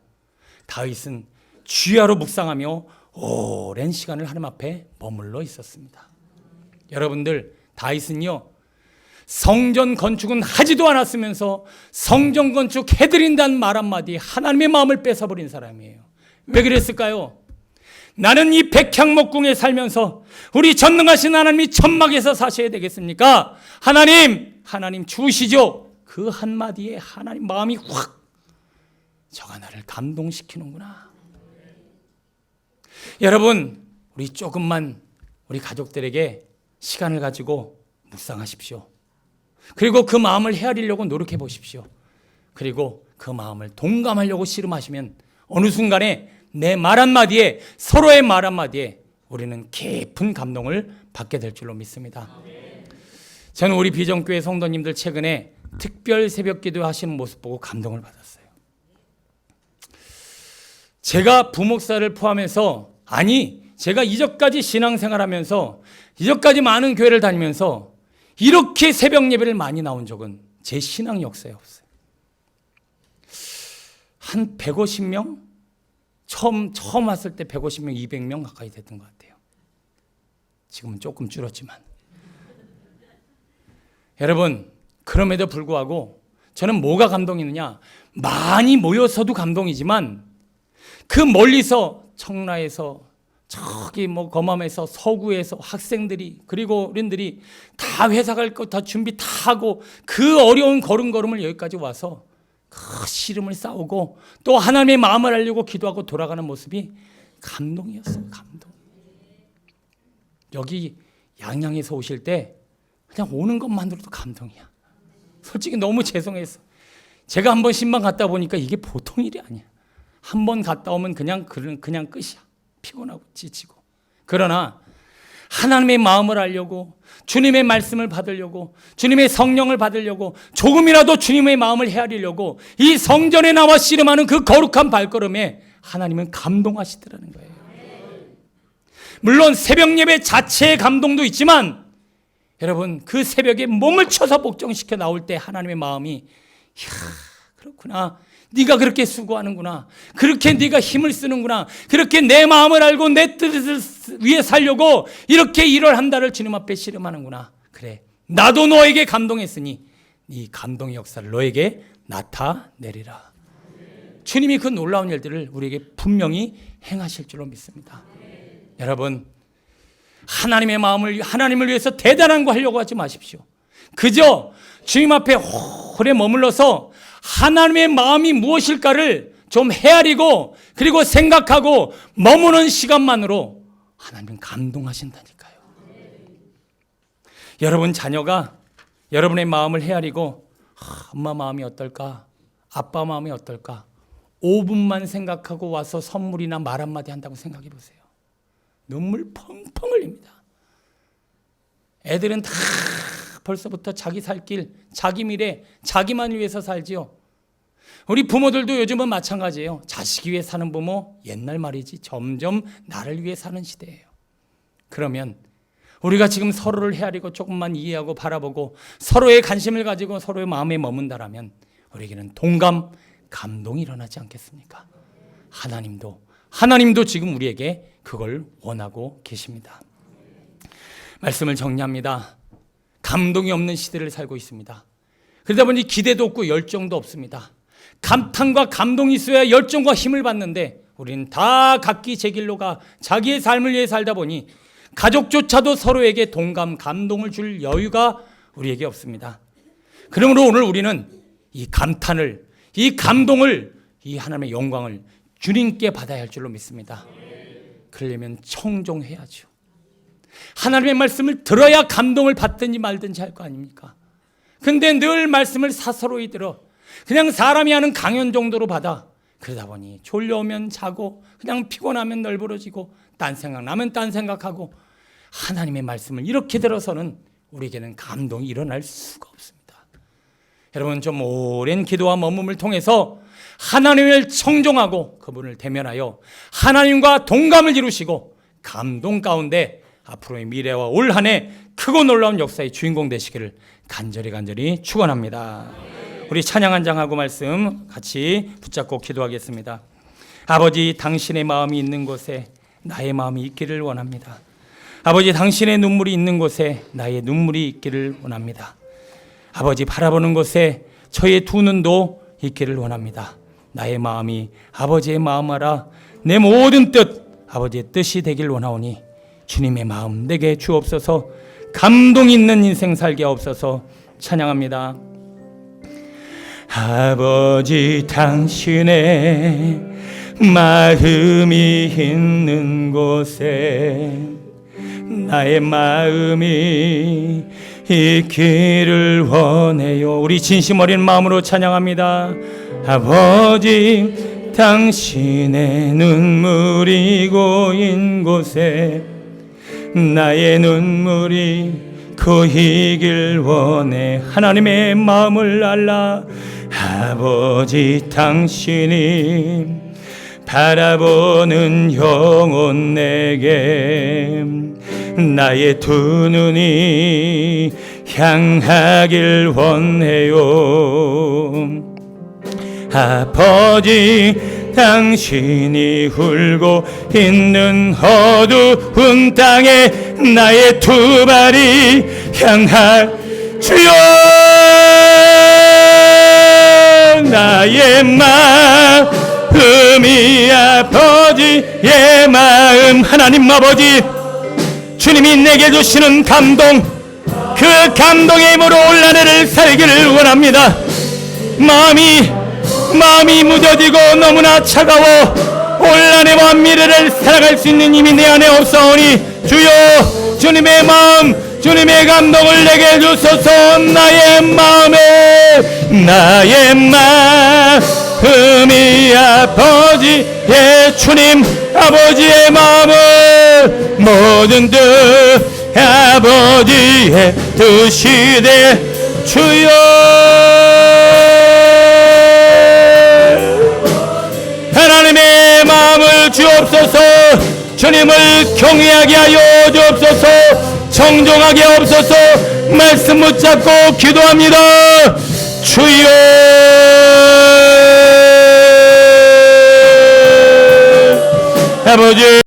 다윗은 주야로 묵상하며 오랜 시간을 하나님 앞에 머물러 있었습니다. 여러분들, 다윗은요, 성전 건축은 하지도 않았으면서 성전 건축 해드린다는 말 한마디에 하나님의 마음을 뺏어버린 사람이에요. 왜 그랬을까요? 나는 이 백향목궁에 살면서 우리 전능하신 하나님이 천막에서 사셔야 되겠습니까? 하나님 주시죠. 그 한마디에 하나님 마음이 확, 저가 나를 감동시키는구나. 여러분, 우리 조금만 우리 가족들에게 시간을 가지고 묵상하십시오. 그리고 그 마음을 헤아리려고 노력해 보십시오. 그리고 그 마음을 동감하려고 씨름하시면 어느 순간에 내 말 한마디에, 서로의 말 한마디에 우리는 깊은 감동을 받게 될 줄로 믿습니다. 저는 우리 비전교회 성도님들 최근에 특별 새벽 기도 하시는 모습 보고 감동을 받았어요. 제가 부목사를 포함해서, 제가 이전까지 신앙생활하면서, 이전까지 많은 교회를 다니면서 이렇게 새벽 예배를 많이 나온 적은 제 신앙 역사에 없어요. 한 150명? 처음 왔을 때 150명, 200명 가까이 됐던 것 같아요. 지금은 조금 줄었지만. 여러분, 그럼에도 불구하고 저는 뭐가 감동이느냐? 많이 모여서도 감동이지만 그 멀리서 청라에서 저기 검암에서 서구에서 학생들이, 그리고 어른들이 다 회사 갈 거 다 준비 다 하고 그 어려운 걸음걸음을 여기까지 와서 그 씨름을 싸우고 또 하나님의 마음을 알려고 기도하고 돌아가는 모습이 감동이었어요. 감동. 여기 양양에서 오실 때 그냥 오는 것만으로도 감동이야. 솔직히 너무 죄송해서 제가 한번 신방 갔다 보니까 이게 보통 일이 아니야. 한 번 갔다 오면 그냥 끝이야. 피곤하고 지치고. 그러나 하나님의 마음을 알려고, 주님의 말씀을 받으려고, 주님의 성령을 받으려고, 조금이라도 주님의 마음을 헤아리려고 이 성전에 나와 씨름하는 그 거룩한 발걸음에 하나님은 감동하시더라는 거예요. 물론 새벽 예배 자체의 감동도 있지만 여러분, 그 새벽에 몸을 쳐서 복종시켜 나올 때 하나님의 마음이, 이야, 그렇구나, 네가 그렇게 수고하는구나, 그렇게 네가 힘을 쓰는구나, 그렇게 내 마음을 알고 내 뜻을 위해 살려고 이렇게 일을 한 달을 주님 앞에 씨름하는구나. 그래, 나도 너에게 감동했으니 네 감동의 역사를 너에게 나타내리라. 주님이 그 놀라운 일들을 우리에게 분명히 행하실 줄로 믿습니다. 여러분, 하나님의 마음을, 하나님을 위해서 대단한 거 하려고 하지 마십시오. 그저 주님 앞에 오래 머물러서 하나님의 마음이 무엇일까를 좀 헤아리고 그리고 생각하고 머무는 시간만으로 하나님은 감동하신다니까요. 여러분 자녀가 여러분의 마음을 헤아리고 엄마 마음이 어떨까, 아빠 마음이 어떨까 5분만 생각하고 와서 선물이나 말 한마디 한다고 생각해 보세요. 눈물 펑펑 흘립니다. 애들은 다 벌써부터 자기 살 길, 자기 미래, 자기만을 위해서 살지요. 우리 부모들도 요즘은 마찬가지예요. 자식 위해 사는 부모, 옛날 말이지, 점점 나를 위해 사는 시대예요. 그러면 우리가 지금 서로를 헤아리고 조금만 이해하고 바라보고 서로의 관심을 가지고 서로의 마음에 머문다라면 우리에게는 동감, 감동이 일어나지 않겠습니까? 하나님도 지금 우리에게 그걸 원하고 계십니다. 말씀을 정리합니다. 감동이 없는 시대를 살고 있습니다. 그러다 보니 기대도 없고 열정도 없습니다. 감탄과 감동이 있어야 열정과 힘을 받는데 우리는 다 각기 제 길로 가 자기의 삶을 위해 살다 보니 가족조차도 서로에게 동감, 감동을 줄 여유가 우리에게 없습니다. 그러므로 오늘 우리는 이 감탄을, 이 감동을, 이 하나님의 영광을 주님께 받아야 할 줄로 믿습니다. 그러려면 청종해야죠. 하나님의 말씀을 들어야 감동을 받든지 말든지 할 거 아닙니까? 근데 늘 말씀을 사서로이 들어 그냥 사람이 하는 강연 정도로 받아 그러다 보니 졸려오면 자고 그냥 피곤하면 널브러지고 딴 생각나면 딴 생각하고 하나님의 말씀을 이렇게 들어서는 우리에게는 감동이 일어날 수가 없습니다. 여러분 좀 오랜 기도와 머금을 통해서 하나님을 청종하고 그분을 대면하여 하나님과 동감을 이루시고 감동 가운데 앞으로의 미래와 올 한 해 크고 놀라운 역사의 주인공 되시기를 간절히 축원합니다. 우리 찬양 한 장하고 말씀 같이 붙잡고 기도하겠습니다. 아버지, 당신의 마음이 있는 곳에 나의 마음이 있기를 원합니다. 아버지, 당신의 눈물이 있는 곳에 나의 눈물이 있기를 원합니다. 아버지, 바라보는 곳에 저의 두 눈도 있기를 원합니다. 나의 마음이 아버지의 마음 알아 내 모든 뜻 아버지의 뜻이 되길 원하오니 주님의 마음 내게 주옵소서. 감동 있는 인생 살게 하옵소서. 찬양합니다. 아버지, 당신의 마음이 있는 곳에 나의 마음이 있기를 원해요. 우리 진심 어린 마음으로 찬양합니다. 아버지, 당신의 눈물이 고인 곳에 나의 눈물이 고이길 원해. 하나님의 마음을 알라. 아버지, 당신이 바라보는 영혼 내게 나의 두 눈이 향하길 원해요. 아버지, 당신이 울고 있는 어두운 땅에 나의 두 발이 향할 주여. 나의 마음이 아버지의 마음. 하나님 아버지, 주님이 내게 주시는 감동, 그 감동의 힘으로 올 한 해를 살기를 원합니다. 마음이 무뎌지고 너무나 차가워 올 한 해와 미래를 살아갈 수 있는 힘이 내 안에 없사오니 주여, 주님의 마음, 주님의 감동을 내게 주소서. 나의 마음이 아버지의 주님 아버지의 마음을 모든 뜻 아버지의 뜻이 돼 주여. 하나님의 마음을 주옵소서. 주님을 경외하게 하여 주옵소서. 청종하게 하옵소서. 말씀 붙잡고 기도합니다. 주여. 아버지.